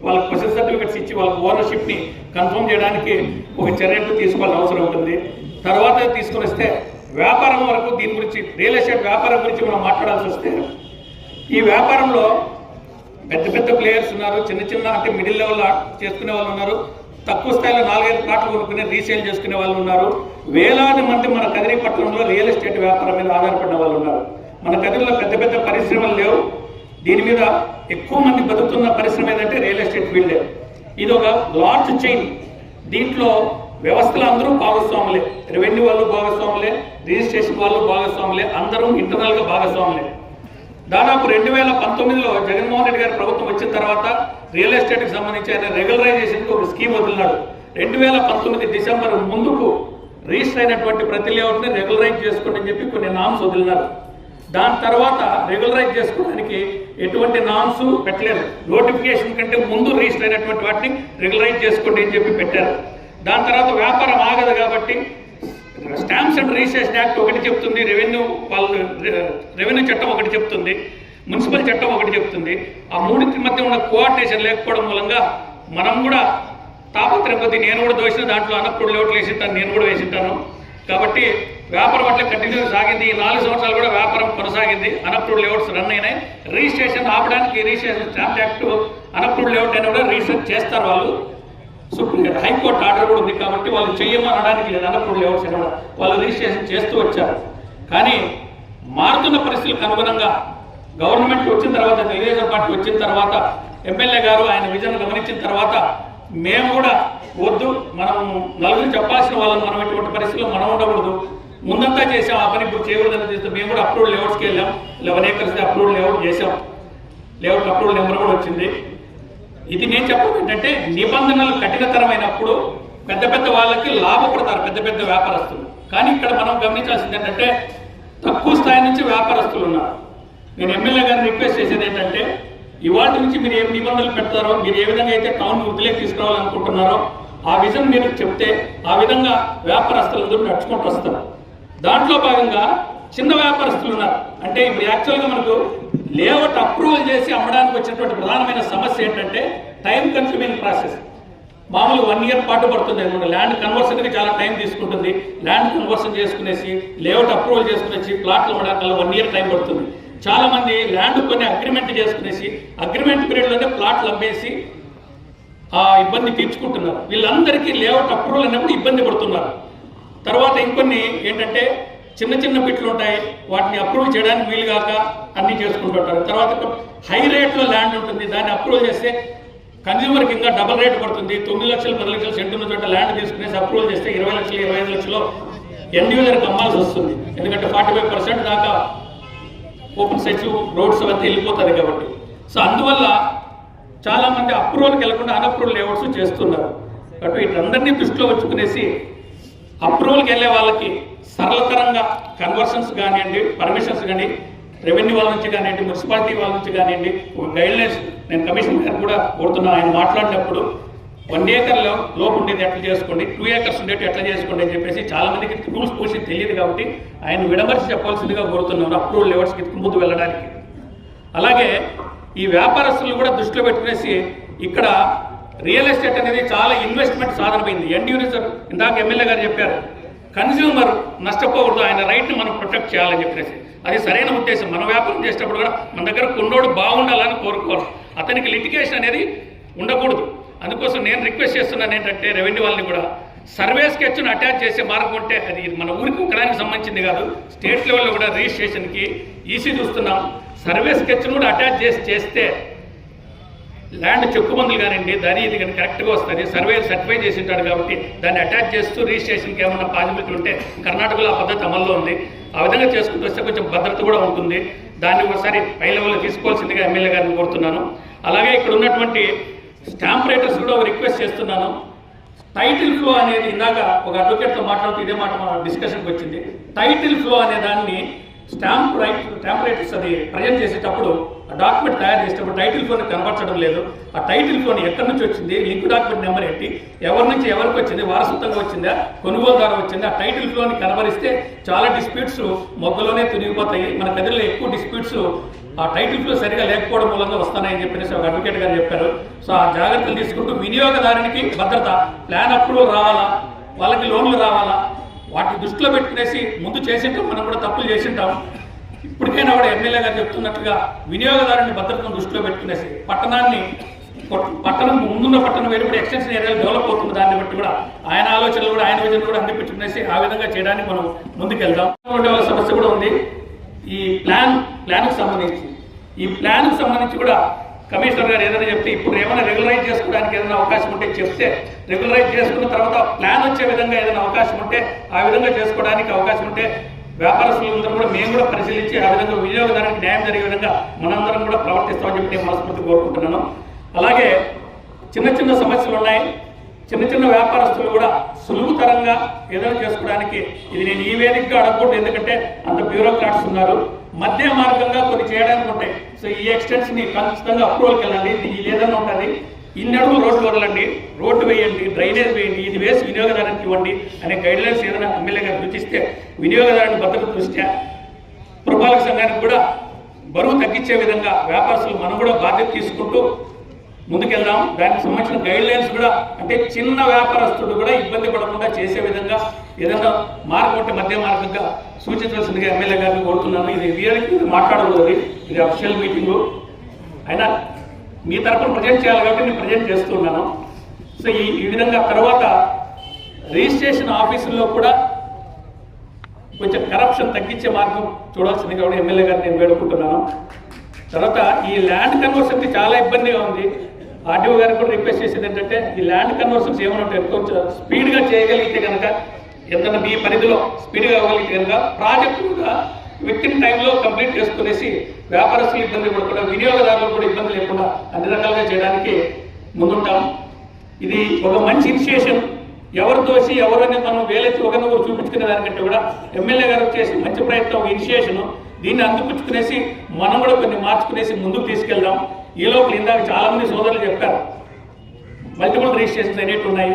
వాళ్ళకి పొజిషన్ సర్టిఫికెట్స్ ఇచ్చి వాళ్ళ ఓనర్షిప్ని కన్ఫర్మ్ చేయడానికి ఒక చర్యలు తీసుకోవాల్సిన అవసరం ఉంటుంది. తర్వాత తీసుకొని వస్తే వ్యాపారం వరకు దీని గురించి రియల్ ఎస్టేట్ వ్యాపారం గురించి మనం మాట్లాడాల్సి వస్తే ఈ వ్యాపారంలో పెద్ద పెద్ద ప్లేయర్స్ ఉన్నారు, చిన్న చిన్న అంటే మిడిల్ లెవెల్ చేసుకునే వాళ్ళు ఉన్నారు, తక్కువ స్థాయిలో 4-5 ప్లాట్లు కొనుక్కునే రీసేల్ చేసుకునే వాళ్ళు ఉన్నారు. వేలాది మంది మన కదిరి పట్టణంలో రియల్ ఎస్టేట్ వ్యాపారం మీద ఆధారపడిన వాళ్ళు ఉన్నారు. మన కదిరిలో పెద్ద పెద్ద పరిశ్రమలు లేవు. దీని మీద ఎక్కువ మంది బతుకుతున్న పరిశ్రమ ఏదంటే రియల్ ఎస్టేట్ ఫీల్డే. ఇది ఒక లార్జ్ చైన్. దీంట్లో వ్యవస్థలు అందరూ భాగస్వాములే, రెవెన్యూ వాళ్ళు భాగస్వాములే, రిజిస్ట్రేషన్ వాళ్ళు భాగస్వాములే, అందరూ ఇంటర్నల్గా భాగస్వాములే. దాదాపు 2019లో జగన్మోహన్ రెడ్డి గారి ప్రభుత్వం వచ్చిన తర్వాత రియల్ ఎస్టేట్కి సంబంధించి ఆయన రెగ్యులరైజేషన్కి ఒక స్కీమ్ వదిలినాడు. 2019 డిసెంబర్ ముందుకు రిజిస్టర్ అయినటువంటి ప్రతి లేఅవుట్ని రెగ్యులరైజ్ చేసుకోండి అని చెప్పి కొన్ని నామ్స్ వదిలినారు. దాని తర్వాత రెగ్యులరైజ్ చేసుకోవడానికి ఎటువంటి నామ్స్ పెట్టలేదు. నోటిఫికేషన్ కంటే ముందు రిజిస్టర్ అయినటువంటి వాటిని రెగ్యులరైజ్ చేసుకోండి అని చెప్పి పెట్టారు. దాని తర్వాత వ్యాపారం ఆగదు కాబట్టి స్టాంప్స్ అండ్ రిజిస్ట్రేషన్ యాక్ట్ ఒకటి చెప్తుంది, రెవెన్యూ చట్టం ఒకటి చెప్తుంది, మున్సిపల్ చట్టం ఒకటి చెప్తుంది. ఆ మూడింటి మధ్య ఉన్న కోఆర్డినేషన్ లేకపోవడం మూలంగా మనం కూడా తాపత్రయం కొద్దీ నేను కూడా దోషిన దాంట్లో అన్నప్పుడు లేఅవుట్లు వేసింటాను, నేను కూడా వేసింటాను. కాబట్టి వ్యాపారం అట్లా కంటిన్యూ సాగింది. ఈ 4 సంవత్సరాలు కూడా వ్యాపారం కొనసాగింది. అన్అప్రూవ్డ్ లేఅవుట్స్ రన్ అయినాయి. రిజిస్ట్రేషన్ ఆపడానికి registration stamp act unapproved layout అయినా కూడా రిజిస్టర్ చేస్తారు వాళ్ళు. హైకోర్టు ఆర్డర్ కూడా ఉంది కాబట్టి వాళ్ళు చెయ్యమని అనడానికి లేదు. అన్అప్రూవ్డ్ లేఅవుట్స్ అయినా కూడా వాళ్ళు రిజిస్ట్రేషన్ చేస్తూ వచ్చారు. కానీ మారుతున్న పరిస్థితులకు అనుగుణంగా గవర్నమెంట్ వచ్చిన తర్వాత, తెలుగుదేశం పార్టీ వచ్చిన తర్వాత, ఎమ్మెల్యే గారు ఆయన విజన్ గమనించిన తర్వాత మేము కూడా వద్దు, మనం నలుగురు చెప్పాల్సిన వాళ్ళని మనం ఇటువంటి పరిస్థితుల్లో మనం ఉండకూడదు, ముందంతా చేసాం, ఆ పని ఇప్పుడు చేయకూడదని చేస్తాం. మేము కూడా అప్రూవ్డ్ లేఅవుట్స్కి వెళ్ళాం. 11 acres అప్రూవ్డ్ లేఅవుట్ చేసాం. లేఅవుట్ అప్రూవ్డ్ నెంబర్ కూడా వచ్చింది. ఇది నేను చెప్పడం ఏంటంటే, నిబంధనలు కఠినతరమైనప్పుడు పెద్ద పెద్ద వాళ్ళకి లాభపడతారు పెద్ద పెద్ద వ్యాపారస్తులు. కానీ ఇక్కడ మనం గమనించాల్సింది ఏంటంటే, తక్కువ స్థాయి నుంచి వ్యాపారస్తులు ఉన్నారు. నేను ఎమ్మెల్యే గారిని రిక్వెస్ట్ చేసేది ఏంటంటే, ఇవాళ నుంచి మీరు ఏం నిబంధనలు పెడతారో, మీరు ఏ విధంగా అయితే టౌన్ వృద్ధిలోకి తీసుకురావాలనుకుంటున్నారో ఆ విజన్ మీరు చెప్తే ఆ విధంగా వ్యాపారస్తులందరూ నడుచుకుంటూ వస్తారు. దాంట్లో భాగంగా చిన్న వ్యాపారస్తులు ఉన్నారు. అంటే ఇప్పుడు యాక్చువల్గా మనకు లేఅవుట్ అప్రూవల్ చేసి అమ్మడానికి వచ్చినటువంటి ప్రధానమైన సమస్య ఏంటంటే టైం కన్స్యూమింగ్ ప్రాసెస్. మామూలు 1 year పాటు పడుతుంది. ల్యాండ్ కన్వర్షన్కి చాలా టైం తీసుకుంటుంది. ల్యాండ్ కన్వర్షన్ చేసుకునేసి లేఅవుట్ అప్రూవల్ చేసుకునేసి ప్లాట్లు అమ్మడానికి 1 year టైం పడుతుంది. చాలా మంది ల్యాండ్ కొన్ని అగ్రిమెంట్ చేసుకునేసి అగ్రిమెంట్ పీరియడ్లోనే ప్లాట్లు అమ్మేసి ఆ ఇబ్బంది తీర్చుకుంటున్నారు. వీళ్ళందరికీ లేఅవుట్ అప్రూవల్ అన్నప్పుడు ఇబ్బంది పడుతున్నారు. తర్వాత ఇంకొన్ని ఏంటంటే చిన్న చిన్న బిట్లు ఉంటాయి, వాటిని అప్రూవ్ చేయడానికి వీలు కాక అన్నీ చేసుకుంటుంటారు. తర్వాత హై రేట్లో ల్యాండ్ ఉంటుంది, దాన్ని అప్రూవల్ చేస్తే కన్జ్యూమర్కి ఇంకా డబల్ రేట్ పడుతుంది. 9 లక్షలు 10 లక్షలు సెంటు ఉన్న చోట ల్యాండ్ తీసుకునేసి అప్రూవల్ చేస్తే 20 లక్షలు 25 లక్షలు ఎండ్ యూజర్కి అమ్మాల్సి వస్తుంది. ఎందుకంటే 45% దాకా ఓపెన్ సైట్స్ రోడ్స్ అంతా వెళ్ళిపోతుంది కాబట్టి. సో అందువల్ల చాలామంది అప్రూవల్కి వెళ్లకుండా అన్అప్రూవల్ లేఅవుట్స్ చేస్తున్నారు. కాబట్టి వీటందరినీ దృష్టిలో ఉంచుకునేసి అప్రూవల్కి వెళ్ళే వాళ్ళకి సరళతరంగా కన్వర్షన్స్ కానివ్వండి, పర్మిషన్స్ కానీ, రెవెన్యూ వాళ్ళ నుంచి కానివ్వండి, మున్సిపాలిటీ వాళ్ళ నుంచి కానివ్వండి ఒక గైడ్లైన్స్ నేను కమిషనర్ గారు కూడా కోరుతున్నాను. ఆయన మాట్లాడినప్పుడు 1 acre లోపు ఉండేది ఎట్లా చేసుకోండి, 2 acres ఉండేది ఎట్లా చేసుకోండి అని చెప్పేసి చాలా మందికి రూల్స్ పూసి తెలియదు కాబట్టి ఆయన విడమర్చి చెప్పాల్సిందిగా కోరుతున్నాను అప్రూవల్ లెవెల్స్కి ముందు వెళ్ళడానికి. అలాగే ఈ వ్యాపారస్తులు కూడా దృష్టిలో పెట్టుకునేసి ఇక్కడ రియల్ ఎస్టేట్ అనేది చాలా ఇన్వెస్ట్మెంట్ సాధనమైంది. ఎండ్ యూజర్ ఇందాక ఎమ్మెల్యే గారు చెప్పారు, కన్స్యూమర్ నష్టపోకూడదు, ఆయన రైట్ని మనం ప్రొటెక్ట్ చేయాలని చెప్పేసి అది సరైన ఉద్దేశం. మన వ్యాపారం చేసేటప్పుడు కూడా మన దగ్గర కొన్నోడు బాగుండాలని కోరుకోవాలి, అతనికి లిటిగేషన్ అనేది ఉండకూడదు. అందుకోసం నేను రిక్వెస్ట్ చేస్తున్నాను ఏంటంటే రెవెన్యూ వాళ్ళని కూడా సర్వే స్కెచ్ను అటాచ్ చేసే మార్గం ఉంటే, అది మన ఊరికి ఒకడానికి సంబంధించింది కాదు, స్టేట్ లెవెల్లో కూడా రిజిస్ట్రేషన్కి ఈసీ చూస్తున్నాం, సర్వే స్కెచ్ను కూడా అటాచ్ చేస్తే ల్యాండ్ చెక్కుబందులు కానివ్వండి, దాని ఇది కానీ కరెక్ట్గా వస్తుంది. సర్వే సర్టిఫై చేసి ఉంటాడు కాబట్టి దాన్ని అటాచ్ చేస్తూ రిజిస్ట్రేషన్కి ఏమన్నా పాసిబిలిటీ ఉంటే కర్ణాటకలో ఆ పద్ధతి అమల్లో ఉంది. ఆ విధంగా చేసుకుంటూ వస్తే కొంచెం భద్రత కూడా ఉంటుంది. దాన్ని ఒకసారి పై లెవెల్లో తీసుకోవాల్సిందిగా ఎమ్మెల్యే గారిని కోరుతున్నాను. అలాగే ఇక్కడ ఉన్నటువంటి స్టాంప్ రైటర్స్ కూడా ఒక రిక్వెస్ట్ చేస్తున్నాను. టైటిల్ ఫ్లో అనేది ఇందాక ఒక అడ్వకేట్తో మాట్లాడుతూ ఇదే మాట మన డిస్కషన్కి వచ్చింది. టైటిల్ ఫ్లో అనే దాన్ని స్టాంప్ రైటర్స్ అది ప్రజెంట్ చేసేటప్పుడు ఆ డాక్యుమెంట్ తయారు చేసేటప్పుడు టైటిల్ ఫోన్ కనపరచడం లేదు. ఆ టైటిల్ ఫోన్ ఎక్కడి నుంచి వచ్చింది, లింక్ డాక్యుమెంట్ నెంబర్ ఏంటి, ఎవరి నుంచి ఎవరికి వచ్చింది, వారసత్వంగా వచ్చిందా, కొనుగోలుదారు వచ్చింది, ఆ టైటిల్ ఫోన్ కనబరిస్తే చాలా డిస్ప్యూట్స్ మొగ్గలోనే తునిగిపోతాయి. మన కదిలో ఎక్కువ డిస్ప్యూట్స్ ఆ టైటిల్ ఫ్లో సరిగా లేకపోవడం మూలంగా వస్తున్నాయని చెప్పేసి ఒక అడ్వకేట్ గారు చెప్పారు. సో ఆ జాగ్రత్తలు తీసుకుంటూ వినియోగదారునికి భద్రత, ప్లాన్ అప్రూవల్ రావాలా, వాళ్ళకి లోన్లు రావాలా, వాటిని దృష్టిలో పెట్టుకునేసి ముందు చేసింటాం, మనం కూడా తప్పులు చేసింటాం. ఇప్పటికైనా కూడా ఎమ్మెల్యే గారు చెప్తున్నట్టుగా వినియోగదారుని భద్రతను దృష్టిలో పెట్టుకునేసి పట్టణం ముందున్న పట్టణం వేరు కూడా ఎక్స్టెన్షన్ ఏరియాలు డెవలప్ అవుతుంది. దాన్ని బట్టి కూడా ఆయన ఆలోచనలు కూడా ఆయన విజన్ కూడా అందిపెట్టుకునేసి ఆ విధంగా చేయడానికి మనం ముందుకెళ్దాం. సమస్య కూడా ఉంది ఈ ప్లాన్కి సంబంధించి. ఈ ప్లాన్కి సంబంధించి కూడా కమిషనర్ గారు ఏదైనా చెప్తే ఇప్పుడు ఏమైనా రెగ్యులరైజ్ చేసుకోవడానికి ఏదైనా అవకాశం ఉంటే చెప్తే రెగ్యులరైజ్ చేసుకున్న తర్వాత ప్లాన్ వచ్చే విధంగా ఏదైనా అవకాశం ఉంటే ఆ విధంగా చేసుకోవడానికి అవకాశం ఉంటే వ్యాపారస్తులందరూ కూడా మేము కూడా పరిశీలించి ఆ విధంగా వినియోగదారునికి న్యాయం జరిగే విధంగా మనందరం కూడా ప్రవర్తిస్తామని చెప్పి నేను మనస్ఫూర్తి కోరుకుంటున్నాను. అలాగే చిన్న చిన్న సమస్యలు ఉన్నాయి. చిన్న వ్యాపారస్తులు కూడా సులువుతరంగా ఏదైనా చేసుకోవడానికి ఇది నేను ఈ వేదికగా అడగకూడదు, ఎందుకంటే అంత బ్యూరోక్రాట్స్ ఉన్నారు. మధ్య మార్గంగా కొన్ని చేయడానికి ఉంటాయి. సో ఈ ఎక్స్టెన్షన్ ఖచ్చితంగా అప్రూవల్కి వెళ్ళండి, ఇది ఏదైనా ఉంటుంది, ఇన్ని అడుగులు రోడ్లు వదలండి, రోడ్డు వేయండి, డ్రైనేజ్ వేయండి, ఇది వేసి వినియోగదారునికి ఇవ్వండి అనే గైడ్లైన్స్ ఏదైనా ఎమ్మెల్యే గారు సూచిస్తే వినియోగదారుని భద్రత దృష్ట్యా పురపాలక సంఘానికి కూడా బరువు తగ్గించే విధంగా వ్యాపారస్తులు మనం కూడా బాధ్యత తీసుకుంటూ ముందుకెళ్దాం. దానికి సంబంధించిన గైడ్లైన్స్ కూడా అంటే చిన్న వ్యాపారస్తుడు కూడా ఇబ్బంది పడకుండా చేసే విధంగా ఏదైనా మార్గం ఉంటే మధ్య మార్గంగా సూచించవలసిందిగా ఎమ్మెల్యే గారిని కోరుతున్నాను. ఇది రియల్కి మాట్లాడకూడదు, ఇది అఫిషియల్ మీటింగు అయినా మీ తరఫున ప్రజెంట్ చేయాలి కాబట్టి నేను ప్రజెంట్ చేస్తున్నాను. సో ఈ విధంగా తర్వాత రిజిస్ట్రేషన్ ఆఫీసుల్లో కూడా కొంచెం కరప్షన్ తగ్గించే మార్గం చూడాల్సిందిగా కూడా ఎమ్మెల్యే గారిని నేను వేడుకుంటున్నాను. తర్వాత ఈ ల్యాండ్ కన్వర్షన్కి చాలా ఇబ్బందిగా ఉంది. ఆర్టీఓ గారికి కూడా రిక్వెస్ట్ చేసేది ఏంటంటే ఈ ల్యాండ్ కన్వర్షన్స్ ఏమైనా ఉంటాయి కొంచెం స్పీడ్గా చేయగలిగితే కనుక, ఎంతైనా మీ పరిధిలో స్పీడ్గా అవ్వగలిగితే కనుక ప్రాజెక్టు కూడా విత్ ఇన్ టైంలో కంప్లీట్ చేసుకునేసి వ్యాపారస్తులు ఇబ్బంది పడకుండా వినియోగదారులకు కూడా ఇబ్బంది లేకుండా అన్ని రకాలుగా చేయడానికి ముందుంటాం. ఇది ఒక మంచి ఇనిషియేషన్. ఎవరు దోషి ఎవరని మనం వేలెత్తి ఒకరినొకరు చూపించుకునే దానికంటే కూడా ఎమ్మెల్యే గారు చేసి మంచి ప్రయత్నం, ఒక ఇనిషియేషన్. దీన్ని అందిపుచ్చుకునేసి మనం కూడా కొన్ని మార్చుకునేసి ముందుకు తీసుకెళ్దాం. ఈ లోపల ఇందాక చాలామంది సోదరులు చెప్పారు మల్టిపుల్ రిజిస్ట్రేషన్స్ అనేవి ఉన్నాయి,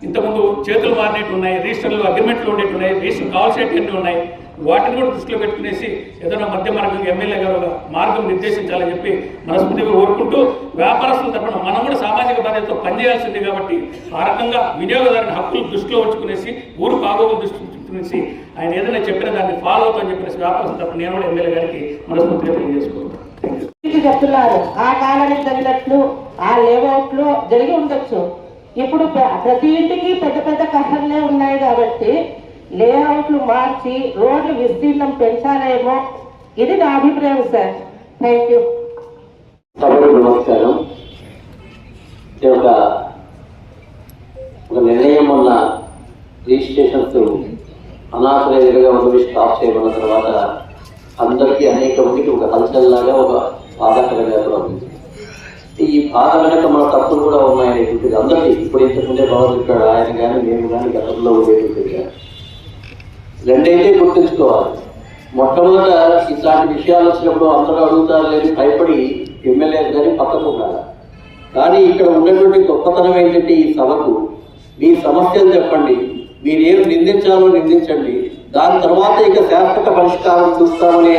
ఇంతకుముందు చేతులు మారినట్టు ఉన్నాయి, రిజిస్టర్లు అగ్రిమెంట్లు ఉండేవి ఉన్నాయి, రిజిస్టర్ కావాల్సినవి ఉన్నాయి. వాటిని కూడా దృష్టిలో పెట్టుకునేసి ఏదైనా మధ్య మార్గం ఎమ్మెల్యే గారు మార్గం నిర్దేశించాలని చెప్పి మనస్ఫూర్తిగా కోరుకుంటూ వ్యాపారస్తుల తరఫున మనం కూడా సామాజిక బాధ్యతతో పనిచేయాల్సింది కాబట్టి ఆ రకంగా వినియోగదారుని హక్కులు దృష్టిలో ఉంచుకునేసి ఊరు బాగోగులు దృష్టి ఉంచుకునేసి ఆయన ఏదైనా చెప్పిన దాన్ని ఫాలో అవుతామని చెప్పేసి వ్యాపారస్తుల తరఫున నేను కూడా ఎమ్మెల్యే గారికి మనస్ఫూర్తిగా తెలియజేసుకుంటాను. చెప్తున్నారు ఆ కాలానికి తగినట్లు ఆ లేఅవుట్ లో జరిగి ఉండొచ్చు. ఇప్పుడు ప్రతి ఇంటికి పెద్ద పెద్ద కట్టలే ఉన్నాయి కాబట్టి లేఅవుట్లు మార్చి రోడ్లు విస్తీర్ణం పెంచాలేమో, ఇది నా అభిప్రాయం సార్. Thank you. నమస్కారం. ఒక నిర్ణయం వల్ల రిజిస్ట్రేషన్స్ అనాథరైజ్గా ఉన్నవి స్టాప్ చేయబడిన తర్వాత అందరికీ అనేక మందికి ఒక హల్చల్ లాగా ఒక బాధాకరంగా కూడా ఉంది. ఈ బాధ వెనక మన తప్పులు కూడా ఉన్నాయనేటువంటిది అందరికీ ఇప్పుడు ఇంతకుముందే బాగా చెప్పాడు ఆయన కానీ మేము కానీ గతంలో ఉండేటువంటి రెండైతే గుర్తుంచుకోవాలి. మొట్టమొదట ఇట్లాంటి విషయాలు వచ్చినప్పుడు అందరూ అడుగుతారు లేదు భయపడి ఎమ్మెల్యే కానీ పక్కకు ఉండాలి. కానీ ఇక్కడ ఉన్నటువంటి గొప్పతనం ఏంటంటే ఈ సభకు మీ సమస్యలు చెప్పండి, మీరేం నిందించాలో నిందించండి, దాని తర్వాత ఇక శాశ్వత పరిష్కారం చూస్తామనే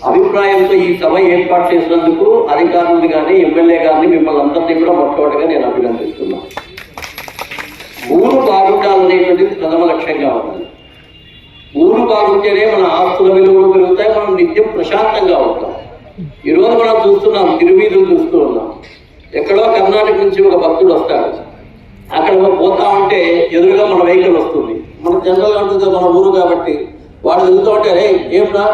అభిప్రాయంతో ఈ సభ ఏర్పాటు చేసినందుకు అధికారులను కానీ ఎమ్మెల్యే గారిని మిమ్మల్ని అందరినీ కూడా మొట్టమొదటిగా నేను అభినందిస్తున్నాను. ఊరు బాగుండాలనేటువంటిది ప్రథమ లక్ష్యంగా ఉంటుంది. ఊరు బాగుంటేనే మన ఆస్తుల విలువలు పెరుగుతాయి, మనం నిత్యం ప్రశాంతంగా ఉంటాం. ఈరోజు మనం చూస్తున్నాం, తిరువీధులు చూస్తూ ఉన్నాం. ఎక్కడో కర్ణాటక నుంచి ఒక భక్తుడు వస్తాడు, అక్కడ పోతా ఉంటే ఎదురుగా మన వెహికల్ వస్తుంది. మన జనరల్గా ఉంటుంది మన ఊరు కాబట్టి వాడు తిరుగుతూ ఉంటే రే ఏమిరా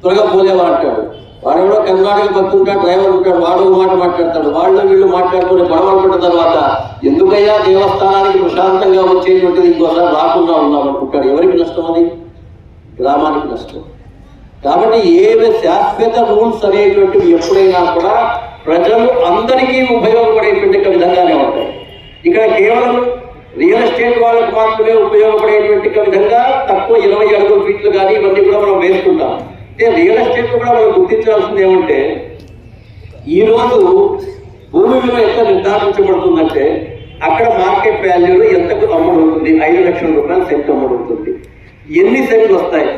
త్వరగా పోలేవా అంటాడు. వాడు ఎవడో కర్ణాటక భక్తుంటాడు, డ్రైవర్ ఉంటాడు, వాడు మాట మాట్లాడతాడు, వాళ్ళు వీళ్ళు మాట్లాడుకుని గొడవలు పడిన తర్వాత ఎందుకయ్యా దేవస్థానానికి ప్రశాంతంగా వచ్చేటువంటిది ఇంకోసారి రాకుండా ఉన్నాం అనుకుంటాడు. ఎవరికి నష్టం? అది గ్రామానికి నష్టం. కాబట్టి ఏవి శాశ్వత రూల్స్ అనేటువంటివి ఎప్పుడైనా కూడా ప్రజలు అందరికీ ఉపయోగపడేటువంటి విధంగానే ఉంటాయి. ఇక్కడ కేవలం రియల్ ఎస్టేట్ వాళ్ళకు మాత్రమే ఉపయోగపడేటువంటి విధంగా తక్కువ 20 అడుగుల ఫీట్లు కానీ ఇవన్నీ కూడా మనం వేసుకుంటాం. రియల్ ఎస్టేట్ కూడా మనం గుర్తించాల్సింది ఏమంటే ఈరోజు భూమి విలువ ఎంత నిర్ధారించబడుతుందంటే అక్కడ మార్కెట్ వాల్యూలో ఎంతకు అమ్ముడుతుంది, 5 లక్షల రూపాయలు సెంట్ అమ్ముడుతుంది. ఎన్ని సెంట్లు వస్తాయి?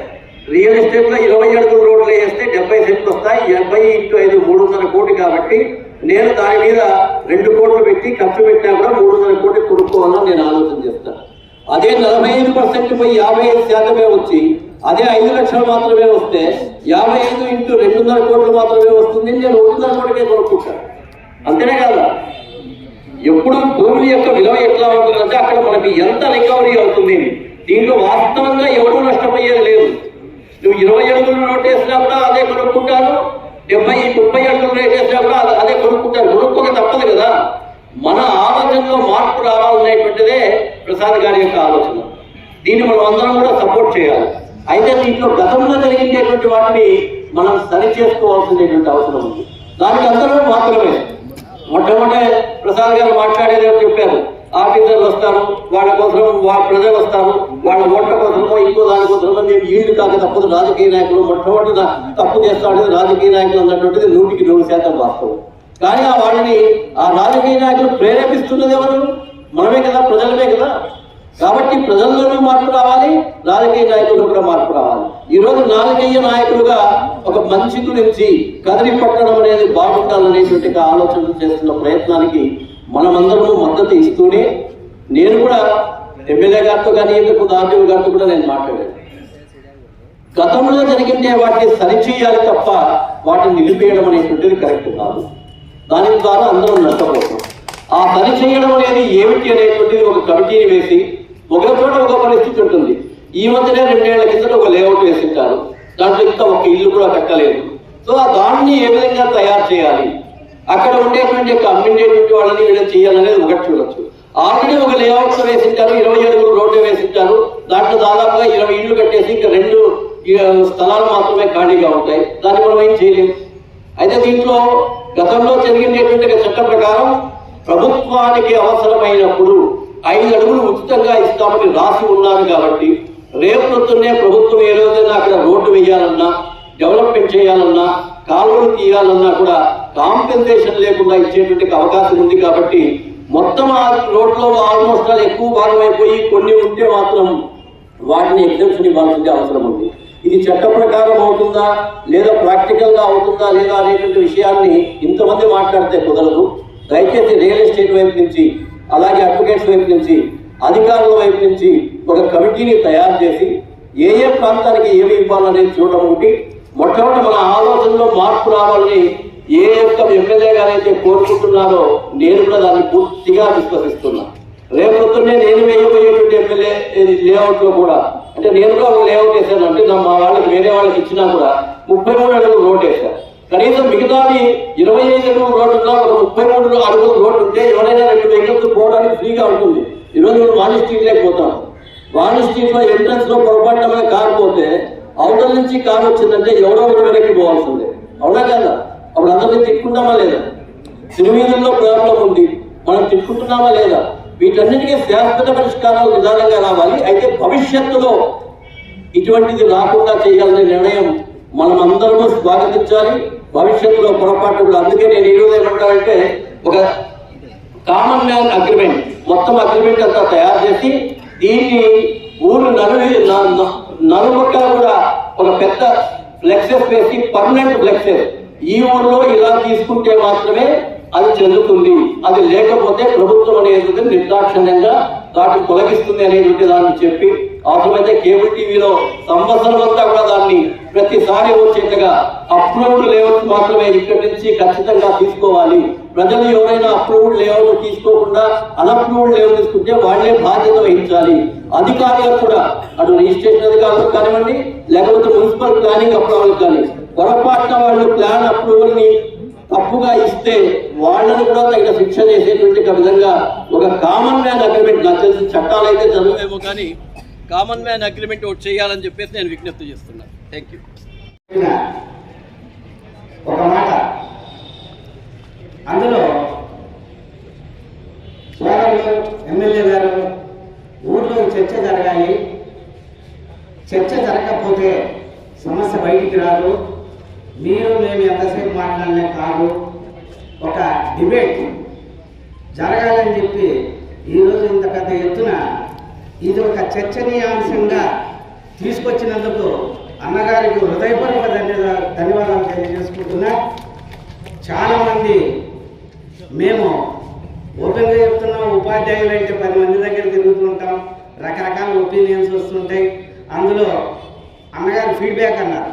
రియల్ ఎస్టేట్లో 20 అడుగుల రోడ్లు వేస్తే 70 సెంట్లు వస్తాయి. 70 × 5 300 కోట్లు. కాబట్టి నేను దాని మీద 2 కోట్లు పెట్టి ఖర్చు పెట్టినా కూడా 300 కోట్లు కొనుక్కోవాలని నేను ఆలోచన చేస్తాను. అదే 45% పోయి 55% వచ్చి అదే 5 లక్షలు మాత్రమే వస్తే 55 × 200 కోట్లు మాత్రమే వస్తుంది. నేను 100 కోట్లకే కొనుక్కుంటాను. అంతేనే కదా? ఎప్పుడు భూమి యొక్క విలువ ఎట్లా ఉంటుందంటే అక్కడ మనకి ఎంత రికవరీ అవుతుంది. దీంట్లో వాస్తవంగా ఎవరు నష్టపోయేది లేదు. నువ్వు 20 అడుగులు నోట్ వేసినా కూడా అదే కొనుక్కుంటారు, 70-30 అడుగులు రేట్ వేసినా కూడా అదే కొనుక్కుంటారు. కొనుక్కోక తప్పదు కదా. మన ఆలోచనలో మార్పు రావాలనేటువంటిదే ప్రసాద్ గారి యొక్క ఆలోచన. దీన్ని మనం అందరం కూడా సపోర్ట్ చేయాలి. అయితే దీంట్లో గతంలో జరిగించేటువంటి వాటిని మనం సరి చేసుకోవాల్సినటువంటి అవసరం ఉంది. దానికి అందరూ మాత్రమే మొట్టమొదటి ప్రసాద్ గారు మాట్లాడేది చెప్పారు. ఆఫీసర్లు వస్తారు, వాళ్ళ కోసం ప్రజలు వస్తారు, వాళ్ళ ఓట్ల కోసమో ఇంకో దానికోసమో మేము ఈళ్ళు కాక తప్పదు రాజకీయ నాయకులు మొట్టమొదటి తప్పు చేస్తాడు రాజకీయ నాయకులు అన్నటువంటిది 100% వాస్తవం. కానీ ఆ రాజకీయ నాయకులు ప్రేరేపిస్తున్నది ఎవరు? మనమే కదా, ప్రజలమే కదా. కాబట్టి ప్రజల్లోనూ మార్పు రావాలి, రాజకీయ నాయకులు కూడా మార్పు రావాలి. ఈరోజు రాజకీయ నాయకులుగా ఒక మంచి గురించి కదిలి పట్టడం అనేది బాగుండాలనేటువంటి ఆలోచన చేస్తున్న ప్రయత్నానికి మనమందరము మద్దతు ఇస్తూనే నేను కూడా ఎమ్మెల్యే గారితో కానీ ఇంతకుముందు ఆర్టీఓ గారితో కూడా నేను మాట్లాడాను. గతంలో జరిగిందే వాటిని సరిచేయాలి తప్ప వాటిని నిలిపేయడం అనేటువంటిది కరెక్ట్ కాదు. దాని ద్వారా అందరూ నష్టపోతాం. ఆ సరిచేయడం అనేది ఏమిటి అనేటువంటిది ఒక కమిటీని వేసి ఒక చోట ఒక పరిస్థితి ఉంటుంది. ఈ మధ్యనే 2 ఏళ్ల కింద ఒక లేఅవుట్ వేసింటారు, దాంట్లో ఇంకా ఒక ఇల్లు కూడా కట్టలేదు. సో దాన్ని ఏ విధంగా తయారు చేయాలి, అక్కడ ఉండేటువంటి అమ్మిండేటువంటి వాళ్ళని వీళ్ళని చేయాలనేది ఒకటి చూడొచ్చు. ఆల్రెడీ ఒక లేఅవుట్ వేసింటారు, 20 అడుగులు రోడ్డు వేసింటారు, దాంట్లో దాదాపుగా 20 ఇళ్ళు కట్టేసి ఇంకా 2 స్థలాలు మాత్రమే ఖాళీగా ఉంటాయి. దాన్ని మనం ఏం చేయలేము. అయితే దీంట్లో గతంలో జరిగినటువంటి చట్ట ప్రకారం ప్రభుత్వానికి అవసరమైనప్పుడు 5 అడుగులు ఉచితంగా ఇస్తామని రాసి ఉన్నారు. కాబట్టి రేపు పొద్దున్నే ప్రభుత్వం ఏ రోజైనా అక్కడ రోడ్డు వేయాలన్నా, డెవలప్మెంట్ చేయాలన్నా, కాలువలు తీయాలన్నా కూడా కాంపెన్సేషన్ లేకుండా ఇచ్చేటువంటి అవకాశం ఉంది. కాబట్టి మొత్తం ఆ రోడ్లో ఆల్మోస్ట్ ఎక్కువ భాగం అయిపోయి కొన్ని ఉంటే మాత్రం వాటిని ఎగ్జంప్షన్ ఇవ్వాల్సిన అవసరం ఉంది. ఇది చట్ట ప్రకారం అవుతుందా లేదా ప్రాక్టికల్ గా అవుతుందా లేదా అనేటువంటి విషయాన్ని ఇంతమంది మాట్లాడితే కుదరదు. దయచేసి రియల్ ఎస్టేట్ వైపు నుంచి, అలాగే అడ్వకేట్స్ వైపు నుంచి, అధికారుల వైపు నుంచి ఒక కమిటీని తయారు చేసి ఏ ప్రాంతానికి ఏమి ఇవ్వాలనేది చూడడం ఒకటి. మొట్టమొదటి మన ఆలోచనలో మార్పు రావాలని ఏ యొక్క ఎమ్మెల్యే గారైతే కోరుకుంటున్నారో నేను కూడా దాన్ని పూర్తిగా విశ్వసిస్తున్నా. రేపు పొద్దున్నే నేను వేయబోయేటువంటి ఎమ్మెల్యే లేఅవుట్ లో కూడా, అంటే నేను కూడా ఒక లేఅవుట్ వేసాను, అంటే మా వాళ్ళకి వేరే వాళ్ళకి ఇచ్చినా కూడా 33 అడుగులు రోడ్డు వేశారు. కనీసం మిగతాది 25 అడుగులు రోడ్డుగా ఒక 33 అడుగులు రోడ్డు ఉంటే ఎవరైనా 2 వెహికల్స్ పోవడానికి ఫ్రీగా ఉంటుంది. ఈరోజు మనం వాణి స్ట్రీట్ లేకపోతాం. వాణి స్ట్రీట్ లో ఎంట్రన్స్ లో పొరపాటున కారు పోతే అవతల నుంచి కారు వచ్చిందంటే ఎవరో ఒకటి వెనక్కి పోవాల్సిందే. అవునా కదా? అప్పుడు అందరినీ తిట్టుకుంటామా లేదా? సినిమీదుల్లో ప్రాబ్లం ఉంది, మనం తిట్టుకుంటున్నామా లేదా? వీటన్నిటికీ శాశ్వత పరిష్కారాలు నిదానంగా రావాలి. అయితే భవిష్యత్తులో ఇటువంటిది రాకుండా చేయాలనే నిర్ణయం మనం అందరము స్వాగతించాలి. భవిష్యత్తులో పొరపాటు కూడా. అందుకే నేను ఈరోజు ఏమంటానంటే ఒక కామన్ మ్యాన్ అగ్రిమెంట్, మొత్తం అగ్రిమెంట్ అంతా తయారు చేసి దీన్ని ఊరు నలుపక్కల కూడా ఒక పెద్ద ఫ్లెక్సెస్ వేసి, పర్మనెంట్ ఫ్లెక్సెస్, ఈ ఊర్లో ఇలా తీసుకుంటే మాత్రమే అది చెందుతుంది, అది లేకపోతే ప్రభుత్వం అనేది నిర్దాక్షిణ్యంగా దాన్ని తొలగిస్తుంది అనేటువంటి దాన్ని చెప్పి, అవసరమైతే కేబుల్ టీవీలో సంవత్సరం అంతా కూడా దాన్ని ప్రతిసారి వచ్చేట్టుగా అప్రూవ్డ్ లేఅవుట్ మాత్రమే ఇక్కడి నుంచి ఖచ్చితంగా తీసుకోవాలి. ప్రజలు ఎవరైనా అప్రూవ్డ్ లేఅవుట్ తీసుకోకుండా అన్అప్రూవ్డ్ లేఅవుట్ తీసుకుంటే వాళ్లే బాధ్యత వహించాలి. అధికారులు కూడా, అటు రిజిస్ట్రేషన్ అధికారులు కానివ్వండి, లేకపోతే మున్సిపల్ ప్లానింగ్ అప్రూవల్ కానీ, పొరపాటున వాళ్ళు ప్లాన్ అప్రూవల్ ని తప్పుగా ఇస్తే వాళ్ళని కూడా తగిన శిక్ష చేసేటువంటి విధంగా ఒక కామన్ మ్యాన్ అగ్రిమెంట్, నాకు తెలిసి చట్టాలు అయితే చదువేమో కానీ కామన్ మ్యాన్ అగ్రిమెంట్ ఒకటి చేయాలని చెప్పేసి నేను విజ్ఞప్తి చేస్తున్నాను. Thank you. ఒక మాట అందులో సోదరులు ఎమ్మెల్యే గారు ఊర్లో చర్చ జరగాలి, చర్చ జరగకపోతే సమస్య బయటికి రాదు. మీరు మేము ఎంతసేపు మాట్లాడలే కాదు, ఒక డిబేట్ జరగాలని చెప్పి ఈరోజు ఇంత పెద్ద ఎత్తున ఇది ఒక చర్చనీయాంశంగా తీసుకొచ్చినందుకు అన్నగారికి హృదయపూర్వక ధన్యవాదాలు తెలియజేసుకుంటున్నా. చాలామంది మేము ఓపెన్గా చెప్తున్నాం, ఉపాధ్యాయులు అంటే 10 మంది దగ్గర తిరుగుతుంటాం, రకరకాల ఒపీనియన్స్ వస్తుంటాయి. అందులో అన్నగారు ఫీడ్బ్యాక్ అన్నారు,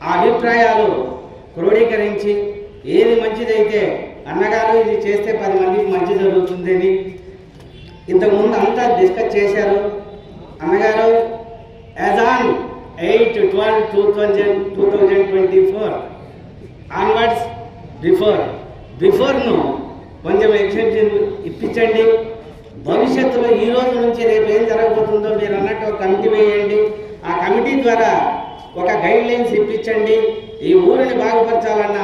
ఆ అభిప్రాయాలు క్రోడీకరించి ఏది మంచిదైతే అన్నగారు ఇది చేస్తే 10 మందికి మంచి జరుగుతుందని ఇంతకుముందు అంతా డిస్కస్ చేశారు. అన్నగారు యాజ్ ఆన్ 8/12/2024 ఆన్వర్డ్స్ బిఫోర్ను కొంచెం ఎక్సెప్షన్ ఇప్పించండి. భవిష్యత్తులో ఈ రోజు నుంచి రేపు ఏం జరగబోతుందో మీరు అన్నట్టు ఒక కమిటీ వేయండి. ఆ కమిటీ ద్వారా ఒక గైడ్ లైన్స్ ఇప్పించండి. ఈ ఊరిని బాగుపరచాలన్న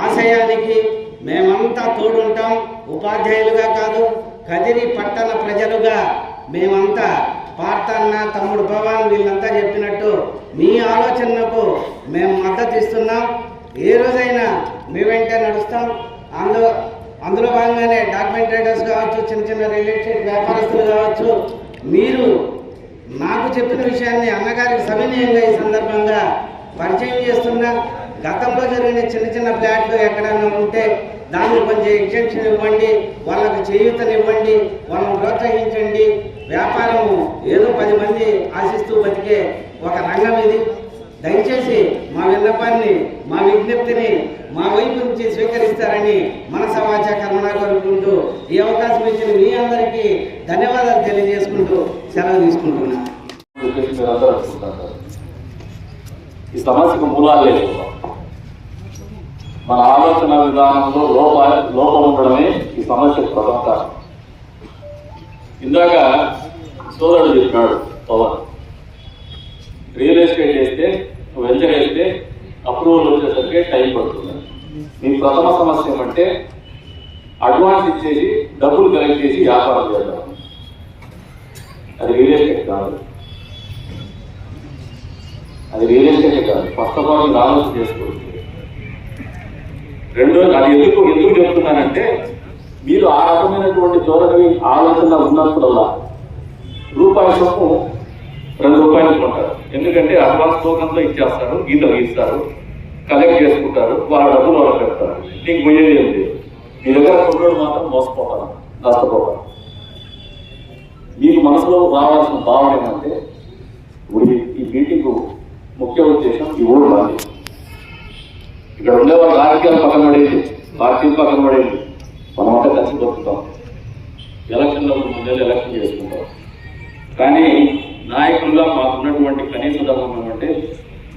ఆశయానికి మేమంతా తోడుంటాం. ఉపాధ్యాయులుగా కాదు, కదిరి పట్టణ ప్రజలుగా మేమంతా పార్తన్న, తమ్ముడు పవన్ వీళ్ళంతా చెప్పినట్టు మీ ఆలోచనకు మేము మద్దతు ఇస్తున్నాం. ఏ రోజైనా మీ వెంటే నడుస్తాం. అందులో భాగంగానే డాక్యుమెంట్ రైటర్స్ కావచ్చు, చిన్న చిన్న రియల్ ఎస్టేట్ వ్యాపారస్తులు కావచ్చు, మీరు నాకు చెప్పిన విషయాన్ని అన్నగారికి సవినయంగా ఈ సందర్భంగా పరిచయం చేస్తున్నా. గతంలో జరిగిన చిన్న చిన్న ఫ్లాట్లు ఎక్కడైనా ఉంటే దాన్ని కొంచెం ఎగ్జెంప్షన్ ఇవ్వండి, వాళ్ళకు చేయూతనివ్వండి, వాళ్ళని ప్రోత్సహించండి. వ్యాపారం ఏదో 10 మంది ఆశిస్తూ బతికే ఒక రంగం ఇది. దయచేసి మా విన్నపాన్ని, మా విజ్ఞప్తిని మా వైపు నుంచి స్వీకరిస్తారని మనస వాచ కర్మణ కోరుకుంటూ ఈ అవకాశం ఇచ్చిన మీ అందరికీ ధన్యవాదాలు తెలియజేసుకుంటూ సెలవు తీసుకుంటున్నాను. ఈ సమస్యకు మూలాలు లేదు. మన ఆలోచన విధానంలో లోపం ఉండడమే ఈ సమస్యకు ప్రధాన కారణం. ఇందాక సోదరుడు చెప్పినాడు పవన్, రియల్ ఎస్టేట్ వేస్తే, వెంచర్ వేస్తే అప్రూవల్ వచ్చేసరికి టైం పడుతుంది. మీ ప్రథమ సమస్య ఏమంటే అడ్వాన్స్ ఇచ్చేసి డబ్బులు కలెక్ట్ చేసి వ్యాపారం చేయడం. అది రియల్ ఎస్టేట్ కాదు, అది రియల్ ఎస్టేట్ కాదు. ఫస్ట్ ఆఫ్ ఆల్ మీరు ఆలోచన చేసుకోవచ్చు. రెండోది, అది ఎందుకు చెప్తున్నానంటే మీరు ఆ రకమైనటువంటి ధోరణి ఆలోచన ఉన్నప్పుడల్లా రూపాయి సొమ్ము 2 రూపాయలు కొంటారు. ఎందుకంటే అడ్వాన్స్ టోకన్లో ఇచ్చేస్తారు, గీతలు గీస్తారు, కలెక్ట్ చేసుకుంటారు, వాళ్ళ డబ్బులు వాళ్ళు పెడతారు. నీకు పోయేది ఏం లేదు. మీ దగ్గర కొన్నాడు మాత్రం మోసపోతారు, నష్టపోతారు. మీకు మనసులో రావాల్సిన భావన ఏమంటే ఈ మీటింగ్ ముఖ్య ఉద్దేశం ఈ ఊరు రాదు. ఇక్కడ ఉండేవాళ్ళు రాజకీయాలు పక్కన పడేది, పార్టీలు పక్కన పడేది, మనం అంతా కలిసి బతుకుతాం. ఎలక్షన్లో ముందు ఎలక్షన్ చేసుకుంటాం. కానీ నాయకులుగా మాకున్నటువంటి కనీస ధర్మం ఏమంటే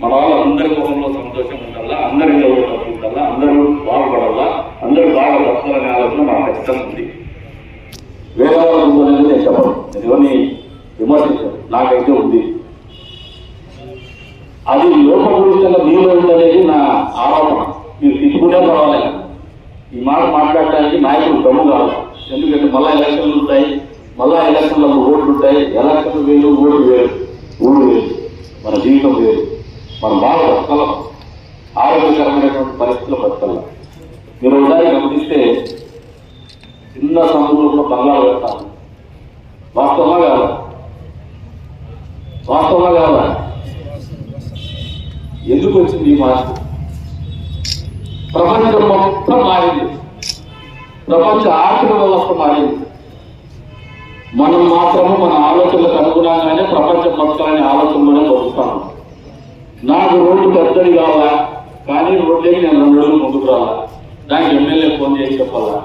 మన వాళ్ళందరి ముఖంలో సంతోషం ఉండాలా, అందరి డబ్బులు ఉండాలా, అందరూ బాగుపడాలా, అందరూ బాగా బతకాలనే ఆలోచన నాకు ఖచ్చితంగా ఉంది. వేరే వాళ్ళ ముందు అనేది నేను చెప్పను, ఎవరిని విమర్శించాను, నాకైతే ఉంది. అది లోపభూయిష్టంగా మీలో ఉందనేది నా ఆరోపణ. మీరు తిట్టుకుంటే పర్వాలేదు, ఈ మాట మాట్లాడటానికి నాయకులు దమ్ము కాదు. ఎందుకంటే మళ్ళా ఎలక్షన్లు ఉంటాయి, మళ్ళా ఎలక్షన్లో ఓట్లు ఉంటాయి. ఎలక్షన్లు వేరు, ఓట్లు వేరు, ఊరు వేరు, మన జీవితం వేరు. మనం బాగా బతకలం, ఆరోగ్యకరమైనటువంటి పరిస్థితుల్లో బతకలం. మీరు ఒకసారి గమనిస్తే చిన్న సముద్రంలో బంగాళాలు పెడతాను. వాస్తవమా కాదా? వాస్తవమా కాదా? ఎందుకు వచ్చింది ఈ మార్పు? ప్రపంచం మొత్తం మారింది, ప్రపంచ ఆర్థిక వ్యవస్థ మారింది. మనం మాత్రము మన ఆలోచనలకు అనుగుణంగానే ప్రపంచం బతకాలనే ఆలోచనలోనే బతుకుతాను. నాకు రోడ్డు పెద్దది కావాలా, కానీ రోడ్లేకి నేను 2 రోజులు ముందుకు రావాలా, దానికి ఎమ్మెల్యే ఫోన్ చేసి చెప్పాలా?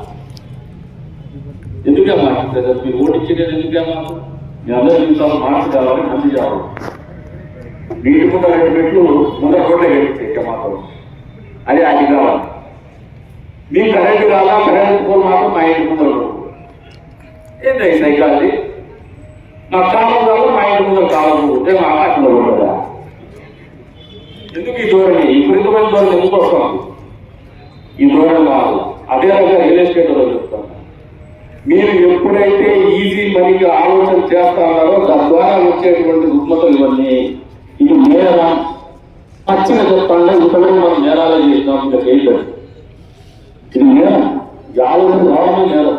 ఎందుకే మాకు ప్రజలు మీరు ఓటు ఇచ్చేది? ఎందుకే మాకు? మీ అందరి జీవితాలు మార్పు కావాలి, మంచి కావాలి. నీటి ముందు 2 మెట్లు ముందర రోడ్లే కట్టించే మాత్రం అది కావాలి. మీ కరెంటు కావాలా, కరెంటు పోల్ మాత్రం మా ఇంటి ముందర ఏంటి సైకాలజీ? నాకు కాలం కావాలి, మా ఇంటి ముందర కావాలంటే మా ఆకాశంలో ఉంటుందా? ఎందుకు ఈ ధోరణి, ఈ విపరీతమైన ధోరణి ఎందుకు వస్తుంది? ఈ ధోరణి కావాలి. అదే రకంగా రియల్ ఎస్టేట్ చెప్తాను. మీరు ఎప్పుడైతే ఈజీ మనీకి ఆలోచన చేస్తున్నారో తద్వారా వచ్చేటువంటి రుగ్మతలు ఇవన్నీ ఇది నేరం పచ్చిగా చెప్తాంటే ఇక్కడ మనం నేరాలే చేసినాం ఇంకా చేయలేదు. ఇది నేరం, ఈ ఆలోచన రావడమే నేరం.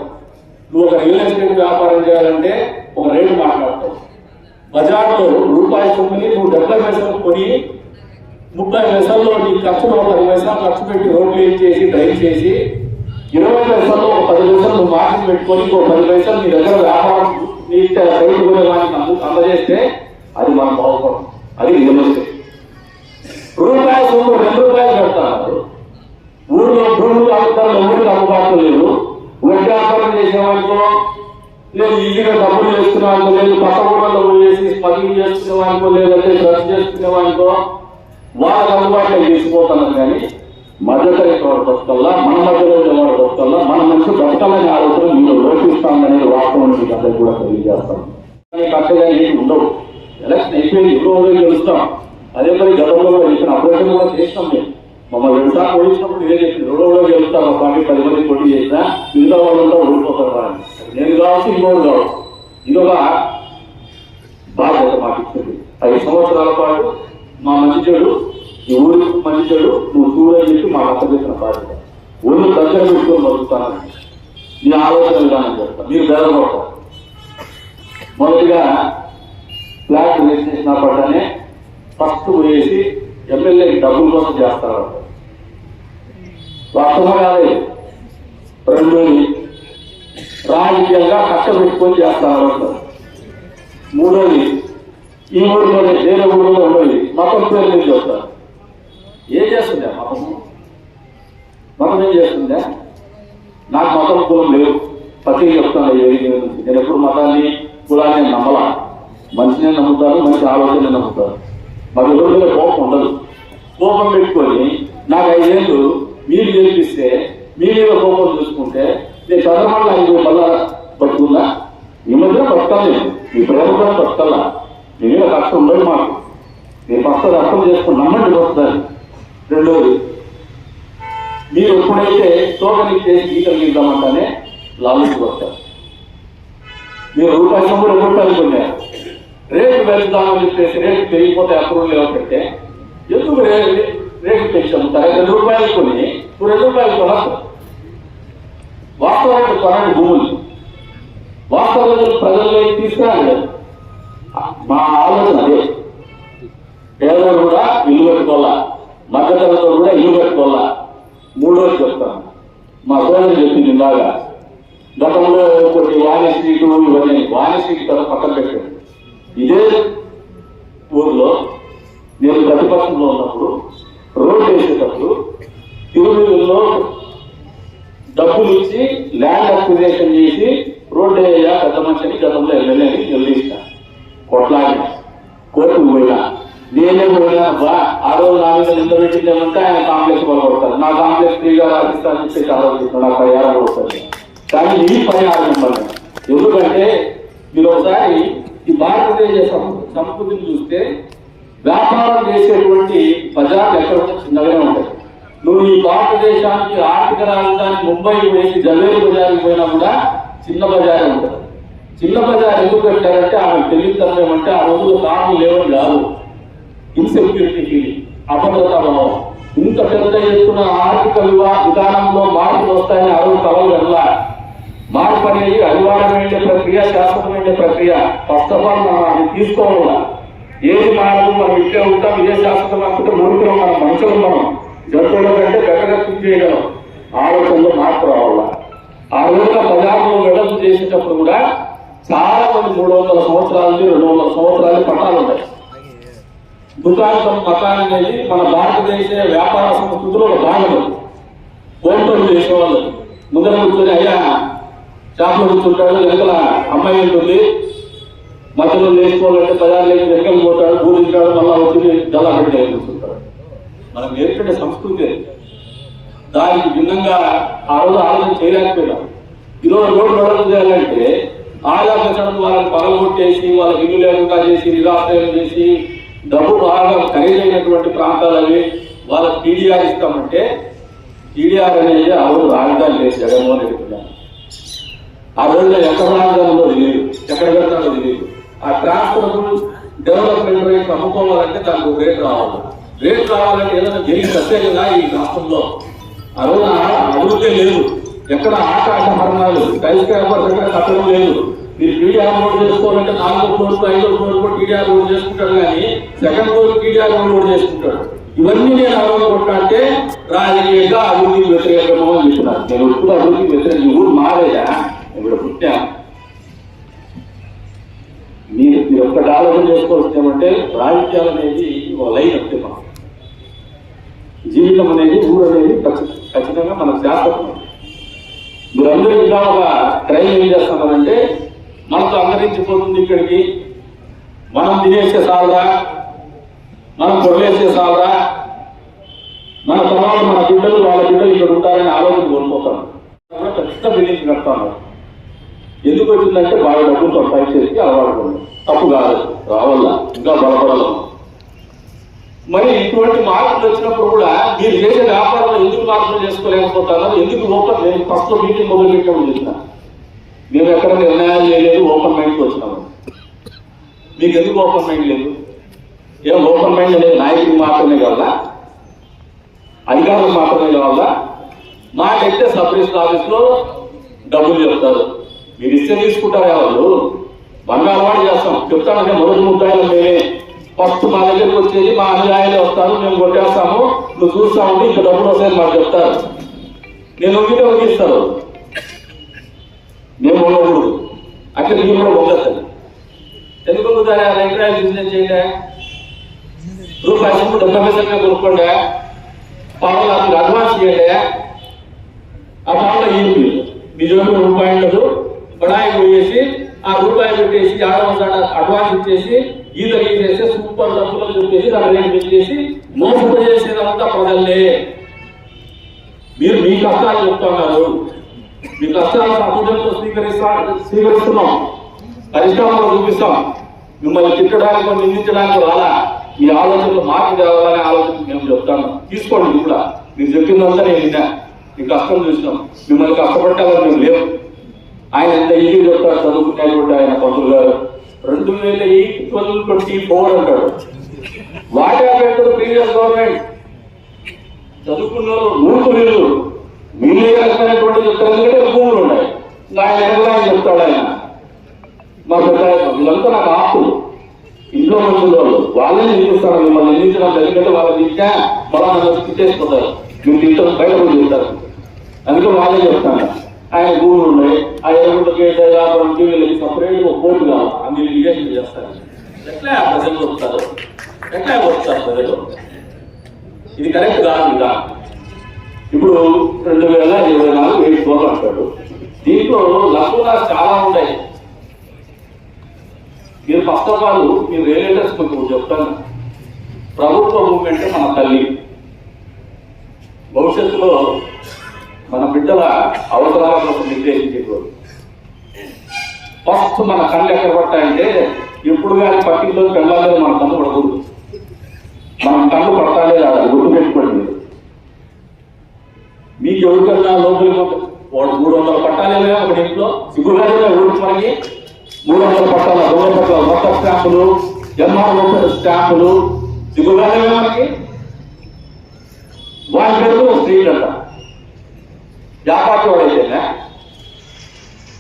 నువ్వు ఒక రియల్ ఎస్టేట్ వ్యాపారం చేయాలంటే ఒక రేటు మాట్లాడతావు. బజార్లో రూపాయి సొమ్ముని నువ్వు 70 పైసలు కొని 30 పైసల్లో నీ ఖర్చులో 10 పైసలు ఖర్చు పెట్టి రోడ్లు ఏం చేసి డ్రైవ్ చేసి 20 పైసల్లో ఒక 10 పైసలు నువ్వు మార్కెట్ పెట్టుకొని ఇంకో 10 పైసలు నీ దగ్గర వ్యాపారం నీ రైతు కొనే వాటిని అందజేస్తే అది మనం బాగుపడతాం. అది రియల్ ఎస్టేట్. రూపాయి సొమ్ము 2 రూపాయలు పెడతారు. ఊళ్ళో భూములు అమ్ముతారు, ఊరికి అందుబాటులో లేదు. వడ్డీ వ్యాపారం చేసేవాడికో లేదు, ఈజీగా డబ్బులు చేసుకునే వాడికో లేదు, పక్క ఊళ్ళలో పోయేసి స్మగ్లింగ్ చేసుకునే వాడికో లేదంటే డ్రగ్స్ చేసుకునే వాడికో వాళ్ళకి అందుబాటులో తీసుకుపోతున్నారు. కానీ మధ్యతరగతి వాడు బతుకల్లా, మన మధ్యలో వాడు బతుకల్లా, మన మనిషి బతకాలని ఆలోచన మీరు లోపిస్తామనేది వాస్తవం మీకు అందరికీ కూడా తెలియజేస్తాం. కరెక్ట్గా ఏమి ఉండవు. ఎలక్షన్ అయిపోయింది, ఇప్పుడు గెలుస్తాం. అదే మరి గతంలో కూడా ఇచ్చిన అభ్యర్థులు కూడా చేసినాం. మేము మమ్మల్ని 2 సార్లు ఓడించినప్పుడు ఇదే చెప్పి 2 గెలుస్తాం. ఒక 10 మంది పోటీ చేసినా మిగతా వాళ్ళంతా ఓడిపోతారు అని. నేను కావచ్చు, ఇంకోటి కావచ్చు. ఇదొక బాధ్యత మాకు ఇచ్చింది. 5 సంవత్సరాల పాటు మా మంచి చెడు, ఈ ఊరికి మంచి చెడు నువ్వు చూడని చెప్పి మా అప్పచెప్పిన బాధ్యత. ఊళ్ళు దగ్గర పెట్టుకొని బతుకుతాను. నీ ఆలోచన విధానం చెప్తా, మీరు బెదరబడతారు. మొదటిగా ఫ్లాట్ రిజిస్ట్రేషన్ పడ్డానే ఫస్ట్ పోయేసి ఎమ్మెల్యేకి డబ్బుల కోసం చేస్తారు. వాస్తవం కాలేదు. 2 రాజకీయంగా కష్టపెట్టుకొని చేస్తారు. 3 ఈ ఊరిలోనే వేరే ఊరిలో ఉండేది మతం పేరు మీద చెప్తారు. ఏం చేస్తుందా మతం ఏం చేస్తుందా? నాకు మతం కులం లేవు, ప్రతి చెప్తాను. నేను ఎప్పుడు మతాన్ని కులాన్ని నమ్మలా. మనిషినే నమ్ముతారు, మంచి ఆలోచన నమ్ముతారు. మాకు ఎవరి మీద కోపం ఉండదు. కోపం పెట్టుకొని నాకు 5 ఏళ్ళు మీరు గెలిపిస్తే మీ మీద కోపం చూసుకుంటే నేను చదవడం 5 మళ్ళా బతుకున్నా. ఈ మధ్య బతకాలి, మీ ప్రేమ కూడా బతకాలా. మీ మీద కష్టం ఉండదు మాకు. మీరు ఫస్ట్ అర్థం చేసుకుని నమ్మండి వస్తుంది. 2 మీరు ఎప్పుడైతే తోకని చేసి గీతలు గీద్దామంటానే లాభం వస్తారు. మీరు రూపాయి సొమ్ము 2 రూపాయలు కొన్నారు, రేటు పెంచుదామని చెప్పేసి రేటు పెరిగిపోతే అప్రూవల్ లేకపోతే ఎందుకు రేటు పెంచాము? 2 రూపాయలు కొని 2 రూపాయలు కొనచ్చు. వాస్తవానికి కొనండి భూములు. వాస్తవాలు ప్రజల్లోకి తీసుకురాలి. మా ఆలోచన అదే. పేదలు కూడా ఇల్లు పెట్టుకోవాలా, మధ్యతరగతిలో కూడా ఇల్లు పెట్టుకోవాలా. 3వది చెప్తాను. మా సోదరు చెప్పింది ఇందాగా, గతంలో కొన్ని వాణి స్ట్రీటు ఇవన్నీ వాణి స్ట్రీట్ కదా పక్కన పెట్టాడు. ఇదే ఊర్లో నేను ప్రతిపక్షంలో ఉన్నప్పుడు రోడ్డు వేసేటప్పుడు తిరుమలలో డబ్బులు ఇచ్చి ల్యాండ్ అక్విజిషన్ చేసి రోడ్డు వేయ పెద్ద మనిషిని గతంలో ఎమ్మెల్యేని నిలదీసిన కొట్లాడిన కోర్టుకు పోయినా. నేనే పోయినా బా ఆ రోజు నా మీద నిలబెట్టిందేమంటే ఆయన కాంప్లెక్స్ పడగొడతారు. నా కాంప్లెక్స్ ఫ్రీగా రాసిస్తానని చెప్పేసి ఆలోచిస్తాను. నాకు 10 వస్తుంది. కానీ ఈ పని ఆలోచించాలి. ఎందుకంటే మీరు ఒకసారి ఈ భారతదేశ సంస్కృతిని చూస్తే వ్యాపారం చేసేటువంటి బజార్లు ఎక్కడ చిన్నగానే ఉంటాయి. నువ్వు ఈ భారతదేశానికి ఆర్థిక రాజధాని ముంబై పోయి జవేరి బజార్కి పోయినా కూడా చిన్న బజారే ఉంటుంది. చిన్న బజార్ ఎందుకు పెట్టారంటే ఆమె తెలియదు ఏమంటే ఆ రోజుల్లో కార్లు లేవని కాదు, ఇన్సెక్యూరిటీ ఫీలింగ్, అభద్రతా భావం. ఇంత పెద్ద ఎత్తున ఆర్థిక విధానంలో మార్పులు వస్తాయని ఆ రోజు కలలు వెళ్ళాలి. మార్పు అనేది అనివార్యం వెళ్ళే ప్రక్రియ, శాశ్వతం వెళ్ళే ప్రక్రియ. ఫస్ట్ ఆఫ్ ఆల్ మనం అది తీసుకోవాలా. ఏది మారదు, మనం ఇట్లే ఉంటాం, ఇదే శాశ్వతం అనుకుంటే మూడుకులో మనం మనుషులు, మనం జంతువుల కంటే బెటర్గా థింక్ చేయగలం. ఆలోచనలో మార్పు రావాలా. ఆ రోజున బజార్లో వెడల్పు చేసేటప్పుడు కూడా చాలా మంది 300 సంవత్సరాల నుంచి 200 సంవత్సరాల పట్టాలు ఉంటాయి. దుకాణం మకాన్ అనేది మన భారతదేశ వ్యాపార సంస్కృతిలో ఒక భాగం. కోంటోలు చేసేవాళ్ళు ముందర కూర్చొని అయ్యా షాప్లో కూర్చుంటాడు, వెనకల అమ్మాయి ఉంటుంది, మధ్యలో లేచుకోవాలంటే బజార్లోకి వెనకలు పోతాడు, కూర్చుంటాడు, మళ్ళా వచ్చి దళా పెట్టి కూర్చుంటాడు. మనం నేర్చుకునే సంస్కృతి దానికి భిన్నంగా ఆ రోజు ఆలోచన చేయలేకపోయినాం. ఈరోజు రోడ్డు వెడల్పు చేయాలంటే ఆదాయం వాళ్ళని పగలగొట్టేసి వాళ్ళకి ఇల్లు లేకుండా చేసి నిరాశ్రయం చేసి డబ్బు బాగా ఖరీదైనటువంటి ప్రాంతాలని వాళ్ళకి టీడీఆర్ ఇస్తామంటే టీడీఆర్ అనేది ఆ రోజు రాజధాని లేదు. జగన్మోహన్ రెడ్డి ఆ రోజున ఎక్కడ రాజధానిలో తెలియదు, ఎక్కడ పెడతాడో తెలియదు. ఆ ట్రాన్స్పోర్టబుల్ డెవలప్మెంట్ రేట్ అమ్ముకోవాలంటే దానికి ఒక రేట్ రావాలి. రేట్ రావాలంటే ఏదైనా జరిగి ప్రత్యేకంగా ఈ రాష్ట్రంలో ఆ రోజున అభివృద్ధి లేదు. ఎక్కడ ఆకాశ మరణాలు, స్కై స్క్రాపర్స్ ఎక్కడ కట్టడం లేదు. మీరు టీడీఆర్ రోడ్ చేసుకోవాలంటే 4వ ఫ్లోర్ 5వ ఫ్లోర్ కూడా టీడీఆర్ రోడ్ చేసుకుంటాడు, కానీ సెకండ్ ఫ్లోర్ టీడీఆర్ రోడ్ చేసుకుంటాడు. ఇవన్నీ నేను అలవాటు రాజకీయంగా అభివృద్ధికి వ్యతిరేకమో అని చెప్తున్నాను. నేను ఎప్పుడు అభివృద్ధికి వ్యతిరేకం, ఊరు మారేదా ఇప్పుడు పుట్టా. మీరు ఒక్కటి ఆలోచన చేసుకోవచ్చు ఏమంటే రాజకీయాలు అనేది ఒక లైన్ అంతే. మనం జీవితం అనేది, ఊరు అనేది ఖచ్చితంగా మనకు శాశ్వతం. మీరందరూ ఇంకా ఒక ట్రైన్ ఏం చేస్తున్నారంటే మనకు అంతరించిపోతుంది ఇక్కడికి, మనం తినేసే సాలరా, మనం కొడలేసే సాలరా, మన తర్వాత మన బిడ్డలు వాళ్ళ బిడ్డలు ఇక్కడ ఉంటారని ఆలోచన కోల్పోతాను. పెద్ద బిల్డింగ్ కడతాను. ఎందుకు వచ్చిందంటే బాగా డబ్బులతో పై చేసి అలవాటు. తప్పు కాదు, రావాలా ఇంకా బలపడాలి. మరి ఇటువంటి మార్పులు వచ్చినప్పుడు కూడా మీరు చేసే వ్యాపారంలో ఎందుకు మార్పులు చేసుకోలేకపోతారో, ఎందుకు ఓపెన్, నేను ఫస్ట్ మీటింగ్ మొదలు పెట్టామని చెప్తున్నా. మేము ఎక్కడ నిర్ణయాలు చేయలేదు, ఓపెన్ మైండ్కి వచ్చినాము. మీకు ఎందుకు ఓపెన్ మైండ్ లేదు? ఏం ఓపెన్ మైండ్ అనేది నాయకుడికి మాత్రమే కావాలా, అధికారులకు మాత్రమే కావాలా? మాకైతే సబ్ రిజిస్టర్ ఆఫీస్లో డబ్బులు చెప్తారు, మీరు ఇస్తే తీసుకుంటారా? వాళ్ళు మన అలవాటు చేస్తాం. చెప్తానంటే మొదటి ముద్దాయిలు మేమే, ఫస్ట్ మా దగ్గరికి వచ్చేది మా అనుయాయులే వస్తారు, మేము కొట్టేస్తాము, నువ్వు చూస్తా ఉంటే ఇంకా డబ్బులు వస్తాయని మాకు చెప్తారు. నేను ఒంగితే ఒగిస్తారు, మేము ఉండకూడదు. అక్కడ మీరు కూడా ఉండొద్దు. ఎందుకు ఉంటుందా? ఎంకరేజ్ బిజినెస్ చేయండి, రూపాయి 70 పైసలుగా కొనుక్కోండి, పావులు అడ్వాన్స్ చేయండి. ఆ పావులో ఏంటి మీ జోబులో రూపాయి ఉండదు, బడాయి పోయేసి ఆ రూపాయి పెట్టేసి అడ్వాన్స్ ఇచ్చేసి ఈత తీసేస్తే సూపర్ డబ్బులు చెప్పేసి దాని రేటు పెట్టేసి మోసపోయి చేసేదంతా ప్రజల్లే. మీరు మీ కష్టాలు చెప్తున్నారు, మీ కష్టాలు సముద్రంతో స్వీకరిస్తున్నాం, పరిష్కారంలో చూపిస్తాం. మిమ్మల్ని తిట్టడానికి నిందించడానికి రాలా, ఈ ఆలోచనలు మార్పు తేవాలనే ఆలోచన మేము చెప్తాను. తీసుకోండి కూడా, మీరు చెప్పిందంతా నేను విన్నా, మీ కష్టం చూసినాం, మిమ్మల్ని కష్టపట్టాలని మేము లేవు. ఆయన ఎంత ఈజీ చెప్తాడు చదువుకునేటువంటి ఆయన పంతులు గారు. 2008-12-24 అంటాడు. What happened to the previous government? చదువుకున్న మూర్ఖులు మీరే రకమైనటువంటి చెప్తారు, ఎందుకంటే భూములు ఉన్నాయి. ఆయన ఎనగలని చెప్తాడు ఆయన. మా పెద్ద వీళ్ళంతా నాకు ఆస్తులు, ఇంట్లో మనుషులు వాళ్ళే నిందిస్తాడు. మిమ్మల్ని నిందించడం ఎందుకంటే వాళ్ళ నిందా మళ్ళా తిట్టేసుకుంటారు, మీరు తింటారు బయట కూడా చెప్తారు. అందుకే వాళ్ళే చెప్తాను. ఆయన భూములు ఉన్నాయి, ఆ ఎరువులకి వ్యాపారంకి వీళ్ళకి సపరేట్ ఒక కోర్టు కావాలి, అన్ని లిటిగేషన్ చేస్తారు. ఎట్లా ప్రజలు వస్తారు, ఎట్లా వస్తారు ప్రజలు? ఇది కరెక్ట్ కాదు. ఇంకా ఇప్పుడు 2024 8 అంటాడు. దీంట్లో లఘువుగా చాలా ఉంటాయి. మీరు ఫస్ట్ ఆఫ్ ఆల్ మీరు రియలేటర్స్ కొంచెం చెప్తాను. ప్రభుత్వ భూమి అంటే మన తల్లి. భవిష్యత్తులో మన బిడ్డల అవసరాల కోసం నిర్దేశించేవారు. ఫస్ట్ మన కళ్ళు ఎక్కడ పట్టాయంటే ఎప్పుడు కానీ పట్టిల్లోకి వెళ్ళాలి, మన కన్ను పడకూడదు. మనం కళ్ళు పట్టాలే కాదు, గుర్తు పెట్టుకోండి. మీకు ఎవరికన్నా లోపలికి 300 పట్టాలే ఒకటి ఇంట్లో సిగ్గుగానే ఊరికి మనకి 300 పట్టాల దొంగ పట్టాల మొత్తం స్టాంపులు, ఎంఆర్ స్టాంపులు సిగ్గుగానే మనకి. వాటి పేరు స్త్రీలు అంట. వ్యాపారి వాడైతేనే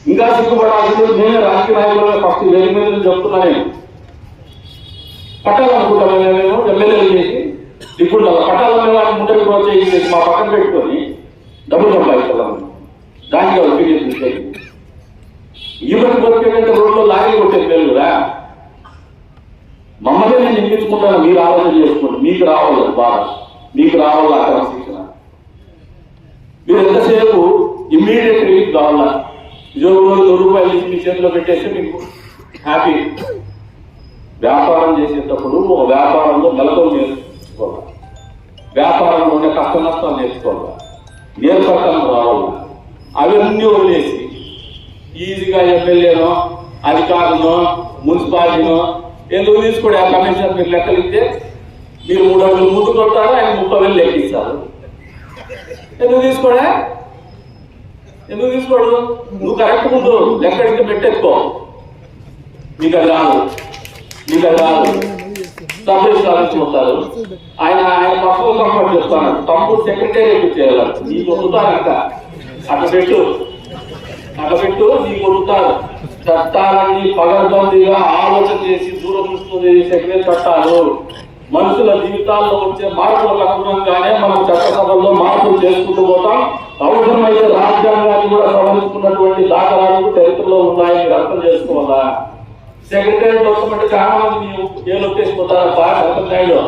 ఇంకా సిగ్గుపడాల్సింది. నేనే రాజకీయ నాయకులుగా ఫస్ట్ వేరే మీద చెప్తున్నా. నేను పట్టాలనుకుంటాను, నేను ఎమ్మెల్యేలు చేసి ఇప్పుడు పట్టాలనే వాడిని ముందరికి ప్రోత్సహించేసి మా పక్కన పెట్టుకొని డబ్బులు సంపాదించాలను. దానికి వాళ్ళు ఈవెంట్ బతికేటంటే రోడ్లో లారీ కొట్టేది పేరు కదా. మమ్మల్ని నేను నిందించుకుంటాను, మీరు ఆలోచన చేసుకోండి. మీకు రావాలి బాగా, మీకు రావాలి అక్కడ శిక్షణ. మీరు ఎంతసేపు ఇమ్మీడియట్ రిలీఫ్ కావాలా? ₹100 మీ చేతిలో పెట్టేస్తే మీకు హ్యాపీ. వ్యాపారం చేసేటప్పుడు ఒక వ్యాపారంలో మెలకువలు నేర్చుకోవాలి, వ్యాపారంలో ఉండే కష్ట నష్టాలు నేర్చుకోవాలి, నేర్పడటం రావాలి. అవన్నీ వదిలేసి ఈజీగా ఎమ్మెల్యేనో అధికారులనో మున్సిపాలిటీనో ఎందుకు తీసుకోండి. ఆ కమిషనర్ మీరు లెక్కలు ఇస్తే మీరు 3 అడుగులు ముందు కొడతారు, ఆయన 30,000 లెక్కిస్తారు. ఎందుకు తీసుకోడా? ఎందుకు తీసుకోడు? నువ్వు కరెక్ట్ ముందు లెక్కడికి పెట్టేసుకో. మీకు అది రాదు, మీకు అది రాదు. సబ్ రిజిస్ట్రార్ చూస్తారు, ఆయన పర్సనల్ కంఫర్ట్ చెప్తాను, తమ్ముడు సెక్రటేరియట్ చేయాలి. నీకు వదులుతారు ఇంకా అట్లా పెట్టు నీకు వదులుతారు. చట్టాలన్నీ పగడ్బందీగా ఆలోచన చేసి దూరదృష్టితో చేసే చట్టాలు మనుషుల జీవితాల్లో వచ్చే మార్పులకు అనుగుణంగానే మనం చట్టసభల్లో మార్పులు చేసుకుంటూ పోతాం. అవసరమైతే రాజ్యాంగాన్ని కూడా సవరించుకున్నటువంటి దాఖలాలు చరిత్రలో ఉన్నాయని అర్థం చేసుకోవాలా. సెక్రటరీ వస్తామంటే చాలా మంది జైలు వచ్చేసిపోతారు. బాగా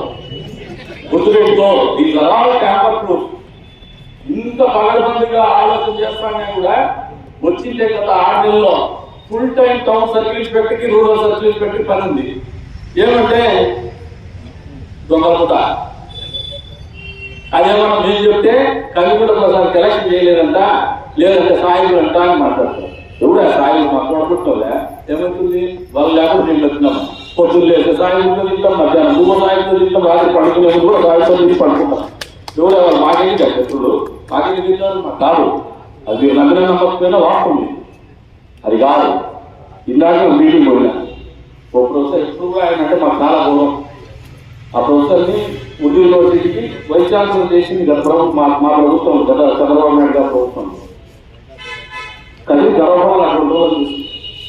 గుర్తుపెట్టుకో, ఈ తరాలు క్యాంపర్ ప్రూఫ్. ఇంత పగడబందిగా ఆలోచన చేస్తానే కూడా వచ్చిందే గత 6 నెలల్లో ఫుల్ టైం టౌన్ సర్కిల్ ఇన్స్పెక్టర్కి రూరల్ సర్కిల్ ఇన్స్పెక్టర్ పని ఉంది. ఏమంటే దొంగలపుట. అదేమన్నా మేము చెప్తే కలిపి ఒకసారి కలెక్షన్ చేయలేదంట, లేదంటే సాయిబులు అంట అని మాట్లాడతారు. ఎవడా సాయిబులు మాట్లాడుకుంటా ఏమవుతుంది? వాళ్ళు లేకుండా మేము వచ్చినాము. పొద్దున్న లేస్తే సాయిబులతో తింటాం, మధ్యాహ్నం నువ్వు సాయిబులతో తింటాం, రాత్రి పండుకునే కూడా సాయిబులతో తిండి పండుకుంటాం. ఎవరు వాళ్ళు మాకేంటి చెప్పుడు మాకేంటి తింటారు? మాకు కాదు. అది నమ్మకం నమ్మకపోయినా వాస్తవం. అది కాదు. ఇందాక మీటింగ్ పోయినా ఓ ప్రొఫెసర్ ఇప్పుడు కూడా ఆయన అంటే మాకు చాలా గౌరవం. ఆ ప్రొఫెసర్ని ఉర్దూ యూనివర్సిటీకి వైస్ ఛాన్సలర్ చేసింది గత ప్రభుత్వం, మా ప్రభుత్వం, గత చంద్రబాబు నాయుడు గారి ప్రభుత్వం. కానీ గర్వపడాలి. అక్కడ రోజులు చూసి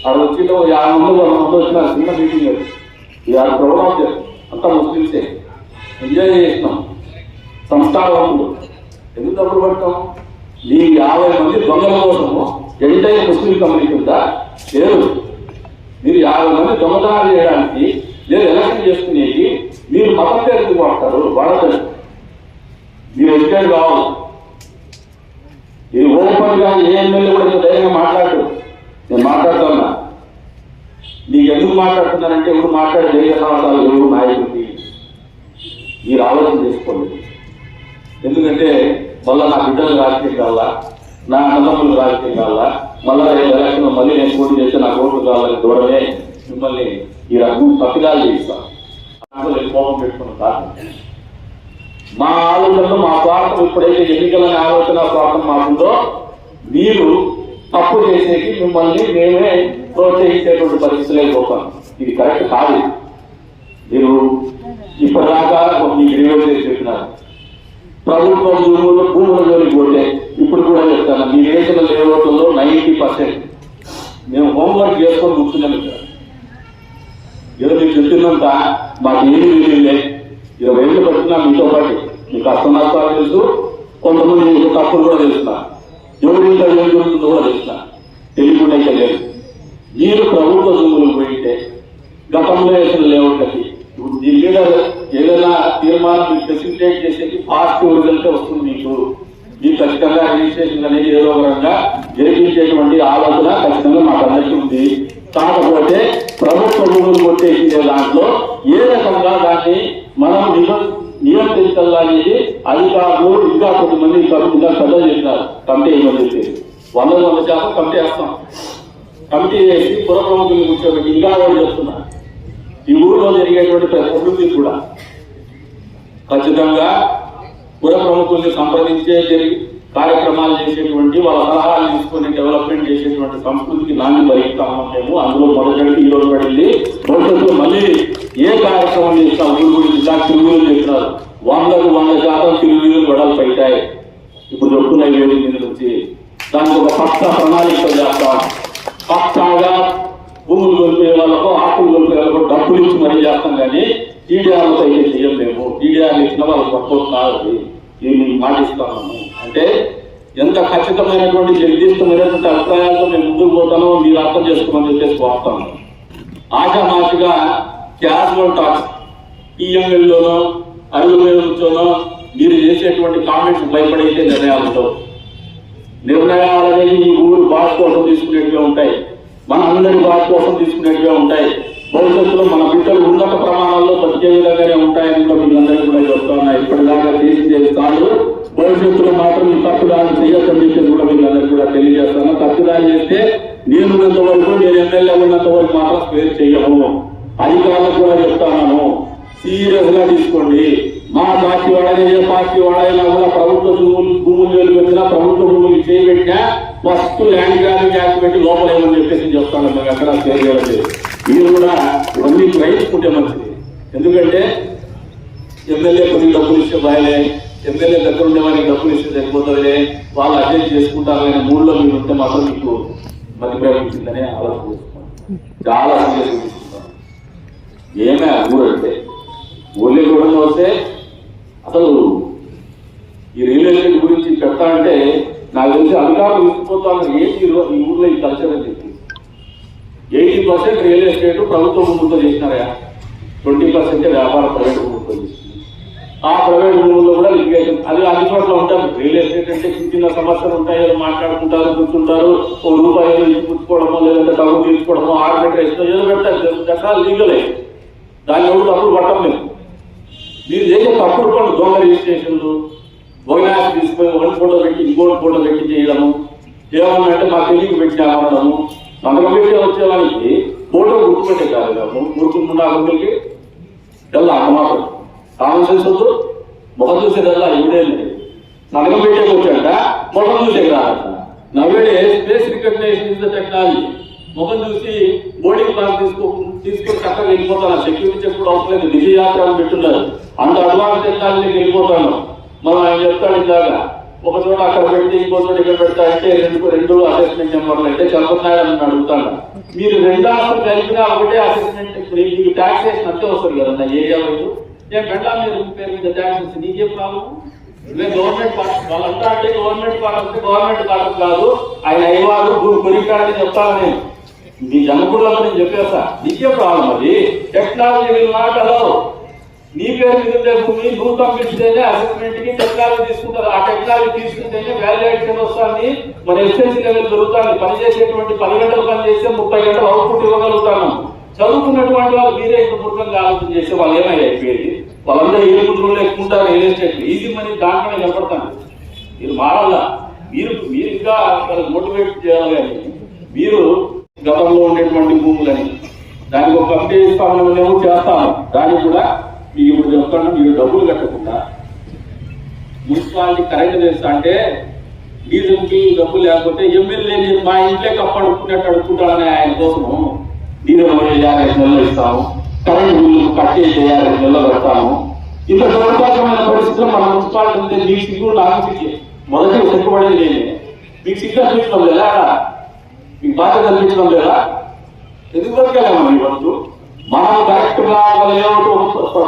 అక్కడ వచ్చి 50 మంది 100 మంది వచ్చిన చిన్న మీటింగ్ అది. ఇది ప్రౌడ్ ఆఫ్ దట్. అంతా ముస్లింసే. ఎంజాయ్ చేసినాం. సంస్కారవంతులు. ఎందుకు తప్పుడు పడతాం? ఈ 50 మంది దొంగల కోసము ఎంటైర్ ముస్లిం కమ్యూనిటీ ఉందా? లేదు. మీరు 50 మంది దొంగతనాలు చేయడానికి, లేదు ఎలక్షన్ చేసుకునేది మీరు మతం పేరు ఎందుకు వాడతారు? వాడతారు. మీరు ఎడ్యుకేట్ కావాలి. ఇది ఓపెన్ గా ఏ ఎమ్మెల్యే కూడా ఇంత ధైర్యంగా మాట్లాడు. నేను మాట్లాడుతున్నా. నీకు ఎందుకు మాట్లాడుతున్నానంటే ఎవరు మాట్లాడే ధైర్య సాహసాలు ఎవరు నాయకుడికి మీరు ఆలోచన చేసుకోండి. ఎందుకంటే మళ్ళీ నా బిడ్డలు రాజకీయం కావాలా, నా అన్నదమ్ములు రాజకీయం కావాలా, మళ్ళీ ఎలక్షన్ మళ్ళీ నేను పోటీ చేస్తే నా ఓట్లు కావాలని దూరమే మిమ్మల్ని ఈ రకం పత్రికాలు చేయిస్తాను. కోపం పెట్టుకున్న కాదు. మా ఆలోచనలో మా స్వార్థం ఎప్పుడైతే ఎన్నికలనే ఆలోచన స్వార్థం మాకుందో మీరు తప్పు చేసేకి మిమ్మల్ని మేమే ప్రోత్సహించేటువంటి పరిస్థితులే పోతాం. ఇది కరెక్ట్ కాదు. మీరు ఇప్పటిదాకా మీకు రివైవ్ చేసి చెప్పినారు. ప్రభుత్వం భూముల జోలికి పోతే ఇప్పుడు కూడా చెప్తాను, మీ వేసిన లేఅవుట్లో 90% మేము హోంవర్క్ చేసుకొని కూర్చున్నాం. ఏదో మీకు చెప్తున్నంత మాకు ఏమి వీలే. 20 ఏళ్ళు పడుతున్నా మీతో పాటు. మీకు కష్ట నష్టాలు తెలుసు, కొంతమంది మీకు తప్పులు కూడా తెలుస్తున్నా, ఎవరి ఏం జరుగుతుందో కూడా తెలుస్తున్నా, తెలియకుండా అయితే లేదు. మీరు ప్రభుత్వ భూములకు పోయితే గతంలో వేసిన లేఅవుట్లకి దీని మీద ఏదైనా తీర్మానం మీకు ఫెసిలిటేట్ చేసేది పాజిటివ్ రిజల్ట్ వస్తుంది. మీకు ఖచ్చితంగా రిజిస్ట్రేషన్ అనేది ఏదో ఒక రకంగా జరిపించేటువంటి ఆలోచన ఖచ్చితంగా మాకు అందరికీ ఉంది. కాకపోతే ప్రభుత్వ భూములు కొట్టేసిందే దాంట్లో ఏ రకంగా దాన్ని మనం నియంత్రించాలనేది అధికారులు ఇంకా కొంతమంది ఇంకా పెద్దలు చేసినారు. కమిటీ ఏమని చెప్పి 100% కమిటీ వేస్తాం. కమిటీ వేసి పుర ప్రముఖులు కూర్చోబెట్టి ఇంకా వాళ్ళు చెప్తున్నారు. ఈ ఊరిలో జరిగేటువంటి ప్రతి కూడా ఖచ్చితంగా పుర ప్రముఖుల్ని సంప్రదించే కార్యక్రమాలు చేసేటువంటి వాళ్ళ సలహాలు తీసుకొని డెవలప్మెంట్ చేసేటువంటి సంస్కృతికి నాంది భరిస్తాము మేము. అందులో మొదటి ఈ రోజు పడింది. భవిష్యత్తులో మళ్ళీ ఏ కార్యక్రమం చేస్తాం ఊరు గురించి ఇలా తిరుగులు చేస్తున్నారు. 100% తిరుగులు గొడవలు పెట్టాయి. ఇప్పుడు చెప్తున్నాయి వేడి మీద నుంచి దానికి ఒక పక్క ప్రణాళిక చేస్తాం. పక్కాగా భూములు కొలిపే వాళ్ళకు ఆకులు కొలిపే వాళ్ళకు డబ్బులు ఇచ్చి మరీ చేస్తాం. కానీ టీడీఆర్లతో అయితే చేయం మేము. టీడీఆర్లు ఇచ్చిన వాళ్ళకి సపోర్ట్ కాదు. దీన్ని మాటిస్తాము. అంటే ఎంత ఖచ్చితమైనటువంటి నిర్దిష్టమైనటువంటి అభిప్రాయాలతో మేము ముందుకు పోతానో మీరు అర్థం చేసుకోమని చెప్పేసి కోరుతాను. ఆశామాషిగా క్యాజువల్ టాక్స్ ఈఎంఎల్లోనో అడుగు మీద నుంచోనో మీరు చేసేటువంటి కామెంట్స్ భయపడైతే నిర్ణయాలు ఉండవు. నిర్ణయాలు అనేవి ఈ ఊరు బాధ కోసం తీసుకునేటివే ఉంటాయి. మన అందరి బాధ కోసం తీసుకునేటివే ఉంటాయి. భవిష్యత్తులో మన బిడ్డలు ఉన్నత ప్రమాణాల్లో బతికే విధంగానే ఉంటాయని కూడా మీకు అందరికీ కూడా చెప్తున్నా. ఇప్పటిదాకా చేసి కాదు, భవిష్యత్తులో మాత్రం ఈ తప్పుదాన్ని చేయొచ్చని చెప్పేసి కూడా మీకు అందరికీ కూడా తెలియజేస్తాను. తప్పుదాన్ని చేస్తే నేనున్నంత వరకు, నేను ఎమ్మెల్యే ఉన్నంత వరకు మాత్రం స్పేర్ చేయము. అధికారులకు కూడా చెప్తాను, సీరియస్ గా తీసుకోండి. మా పార్టీ వాడైనా ఏ పార్టీ వాడైనా కూడా ప్రభుత్వ భూములు వెలువెత్తినా ప్రభుత్వ భూములు చేయబెట్టినా ఫస్ట్ ల్యాండ్ గ్రాబింగ్ యాక్ట్ పెట్టి లోపల ఏమని చెప్పేసి చెప్తాను. మేము ఎక్కడ షేర్ చేయలేదు. మీరు కూడా ఇవన్నీ గ్రహించుకుంటే మంచిది. ఎందుకంటే ఎమ్మెల్యే కొన్ని డబ్బులు ఇస్తే బాయలే, ఎమ్మెల్యే దగ్గర ఉండే వారికి డబ్బులు ఇస్తే సరిపోతుందిలే, వాళ్ళు అడ్జస్ట్ చేసుకుంటారు అనే మూడులో మీరు ఉంటే మాత్రం మీకు మధ్య ప్రయోగించిందనే ఆలోచన చేస్తున్నాం. చాలా సీరియస్ తీసుకుంటాం. ఏమే ఊరంటే ఊళ్ళో కూడా వస్తే అసలు ఈ రియల్ ఎస్టేట్ గురించి పెడతా అంటే నాకు తెలిసి అధికారులు తీసుకుపోతాను. ఏంటి ఈ ఊర్లో ఈ కల్చర్ అని చెప్పి 80% రియల్ ఎస్టేట్ ప్రభుత్వం ముందుతో చేసినారా, 20% వ్యాపార ప్రైవేట్ ముందుతో చేసింది. ఆ ప్రైవేట్ భూముల్లో కూడా లిటిగేషన్ అది అన్ని చోట్ల ఉంటారు. రియల్ ఎస్టేట్ అంటే చిన్న సమస్యలు ఉంటాయి, ఏదో మాట్లాడుకుంటారు, కూర్చుంటారు, ఓ రూపాయలు పుచ్చుకోవడమో లేదంటే డబ్బు తీసుకోవడమో ఆర్బిట్రేషన్ ఏదో పెడతారు. చట్టాలు లీగలే, దాన్ని ఎవరు తప్పుడు పట్టం లేదు. మీరు చేసే తప్పుడు పనులు దొంగ రిజిస్ట్రేషన్లు, బొగనాసి తీసుకొని ఒకటి ఫోటో పెట్టి ఇంకోటి ఫోటో పెట్టి చేయడము, ఏమన్నంటే మా తెలివికి పెట్టి అనడము, సంతకం పెట్టి వచ్చేవానికి ఫోటో గుర్తుపెట్టే కాదు. గుర్తుకున్న గుర్తులకి తెల్లా అన్నమాట కామన్ సెన్స్ వద్దు. ముఖం చూసేదల్లా ఎవడేం లేదు. సంతకం పెట్టేకి వచ్చాక ముఖం చూసేది రాదు. నవ్వేడే face recognition is the technology. ముఖం చూసి బోర్డింగ్ పాస్ తీసుకొని చక్కగా వెళ్ళిపోతాను. సెక్యూరిటీ చెప్పుడు అవసరం లేదు. దివ్య యాత్రలు పెట్టున్నారు. అంత అడ్వాన్స్ టెక్నాలజీకి వెళ్ళిపోతాను. మనం ఆయన చెప్తాడు ఇందాక ఒక చోట అక్కడ పెట్టి ఇంకో చోట ఇక్కడ పెడతా అంటే రెండు అసెస్మెంట్ నెంబర్లు అంటే చదువుతున్నాడని అడుగుతాను. మీరు రెండు ఆస్తులు కలిపినా ఒకటే అసెస్మెంట్. మీకు ట్యాక్సేషన్ అంతే వస్తుంది కదా ఏరియా వైపు. నేను పెట్టా మీరు పేరు మీద ట్యాక్సెస్ నీకే ప్రాబ్లం. గవర్నమెంట్ వాళ్ళంతా అంటే గవర్నమెంట్ పార్టీ గవర్నమెంట్ పార్టీ కాదు. ఆయన అయ్యవారు భూమి కొనికాడని చెప్తాను నేను. మీ జనకుడులో నేను చెప్పేస్తా. నీకే ప్రాబ్లం. అది టెక్నాలజీ విల్ నాట్ అలౌ. నీ పేరు మీద భూమి నువ్వు పంపిస్తేనే అసెస్మెంట్ కి టెక్నాలజీ తీసుకుంటారు. ఆ టెక్నాలజీ తీసుకుంటేనే వాల్యుయేషన్ వస్తుంది. మన ఎఫిషియన్సీ లెవెల్ దొరుకుతుంది. పనిచేసేటువంటి 10 గంటలు పని చేస్తే 30 గంటలు అవుట్పుట్ ఇవ్వగలుగుతాను. చదువుకున్నటువంటి వాళ్ళు మీరే ఇంత పూర్వకంగా ఆలోచన చేస్తే వాళ్ళు ఏమయ్యా అయిపోయేది. వాళ్ళందరూ ఏ కుటుంబంలో ఎక్కుంటారు. రియల్ ఎస్టేట్ ఈజీ మనీ దాంట్లోనే కనపడతాను. మీరు మారాలా. మీరు ఇంకా మోటివేట్ చేయాలి. కానీ మీరు గతంలో ఉండేటువంటి భూములని దానికి ఒక కమిటీ ఇస్తామని మేము చేస్తాము. దానికి కూడా మీకు ఇప్పుడు చెప్తాను. మీరు డబ్బులు కట్టకుండా మున్సిపాలిటీ కరెంట్ చేస్తా అంటే డీజిల్కి డబ్బులు లేకపోతే ఎమ్మెల్యే మా ఇంట్లో కప్పడుకున్నట్టు అడుక్కుంటాడని ఆయన కోసము డీజిల్ 5 నెలలు ఇస్తాము, కరెంట్ బిల్లు కట్టేసి 5 నెలలు పెడతాము. ఇంత దౌర్భాగ్యమైన పరిస్థితుల్లో మన మున్సిపాలిటీ ఉంటే మీకు సిగ్గు నాకు సిగ్గు. మొదటి సిగ్గుపడేది లేని మీకు సిగ్గు అనిపించడం లేదా, మీకు బాధ్యత అనిపించడం లేదా? ఎందుకు బతికేలా మీ వద్దు. మనం కరెక్ట్ గా లేఅవుట్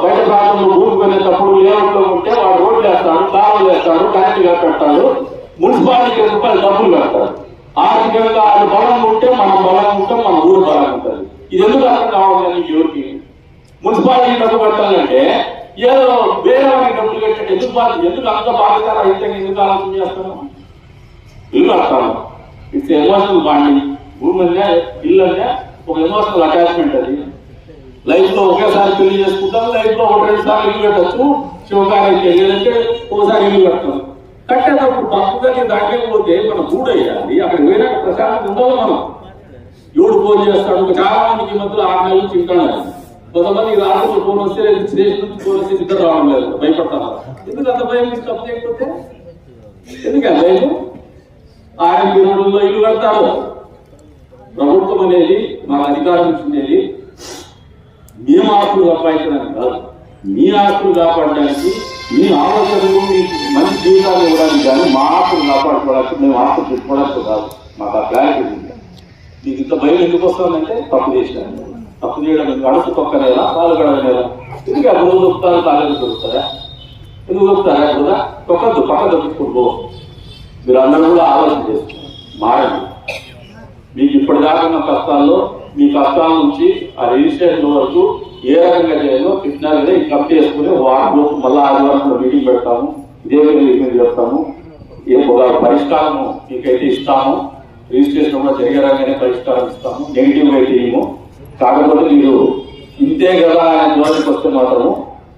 బయట ప్రాంతంలో భూమి కొనేటప్పుడు లేఅవుట్ లో ఉంటే వాడు రోడ్లు వేస్తాడు, కాలువలు వేస్తాడు, కరెంట్ కట్టాడు, మున్సిపాలిటీకి రూపాయలు డబ్బులు కడతాడు. ఆర్థికంగా అది బలం ఉంటే మనం బలంగా ఉంటాం, మన ఊరు బలంగా ఉంటుంది. ఇది ఎందుకు అర్థం కావాలి ఎవరికి? మున్సిపాలిటీ డబ్బు కట్టాలంటే ఏదో వేరే వారికి డబ్బులు కట్టండి. ఎందుకు అంత బాధ్యత రహితంగా ఎందుకు ఆలోచన చేస్తాను? ఇల్లు కడతాను. It's emotional bonding. భూమి అంటే ఇల్లు అంటే ఒక ఎమోషనల్ అటాచ్మెంట్. అది లైఫ్ లో ఒకేసారి పెళ్లి చేసుకుంటాం, లైఫ్ లో 1-2 సార్లు ఇల్లు కట్టచ్చు. శివకార్యం లేదంటే ఒకసారి ఇల్లు కడతాం. కట్టేటప్పుడు తప్పుగా దాంట్లో పోతే మనం చూడయ్యాలి. అక్కడ పోయినా ప్రశాంతం ఉండదు. మనం ఎవడు ఫోన్ చేస్తాడు. చాలా మందికి మధ్యలో 6 నెలలు తింటాను. కొంతమంది రాత్రి ఫోన్ వస్తే స్టేషన్ నుంచి ఫోన్ వస్తే నిద్ర రావడం లేదు, భయపడతారు. ఎందుకు అంత భయం నుంచి తప్పు చేయకపోతే ఎందుకు భయం? ఆర్ఎంపీ రోడ్లలో ఇల్లు కడతారు. ప్రభుత్వం అనేది మన అధికారం ఉండేది మేము ఆస్తులు సంపాదించడానికి కాదు, మీ ఆస్తులు కాపాడడానికి, మీ ఆలోచనలు మీకు మంచి జీవితాలు ఇవ్వడానికి కానీ మా ఆస్తులు కాపాడుకోవడానికి మేము ఆస్తులు పెట్టుకోవడానికి కాదు. మాకు ఆ క్లారిటీ ఉంది. మీకు ఇంత భయం ఎందుకు వస్తుందంటే తప్పు చేసినాను. తప్పు చేయడం అడుగు తొక్కనేలా పాలు గడవనేలా ఎందుకు అప్పుడు దొరుకుతారు, తాగేది దొరుకుతారా? ఎందుకు దొరుకుతారా? కూడా తొక్కద్దు, పక్క దొరుకుతుందో. మీరు అందరూ కూడా ఆలోచన చేస్తున్నారు. మారండి. మీకు ఇప్పటిదాకా ఉన్న కష్టాల్లో మీ కష్టాల నుంచి ఆ రిజిస్ట్రేషన్ వరకు ఏ రకంగా చేయాలో చెప్పినారు. ఈ కమిటీ చేసుకుని వారం రోజు మళ్ళీ ఆదివారంలో మీటింగ్ పెడతాము. ఇదే మీద చెప్తాము. ఏ ఒక పరిష్కారము మీకైతే ఇస్తాము. రిజిస్ట్రేషన్ కూడా జరిగేలాగానే పరిష్కారం ఇస్తాము. నెగిటివ్ అయితే ఏమో. కాకపోతే మీరు ఇంతే కదా అనే ధోరణికి వస్తే మాత్రము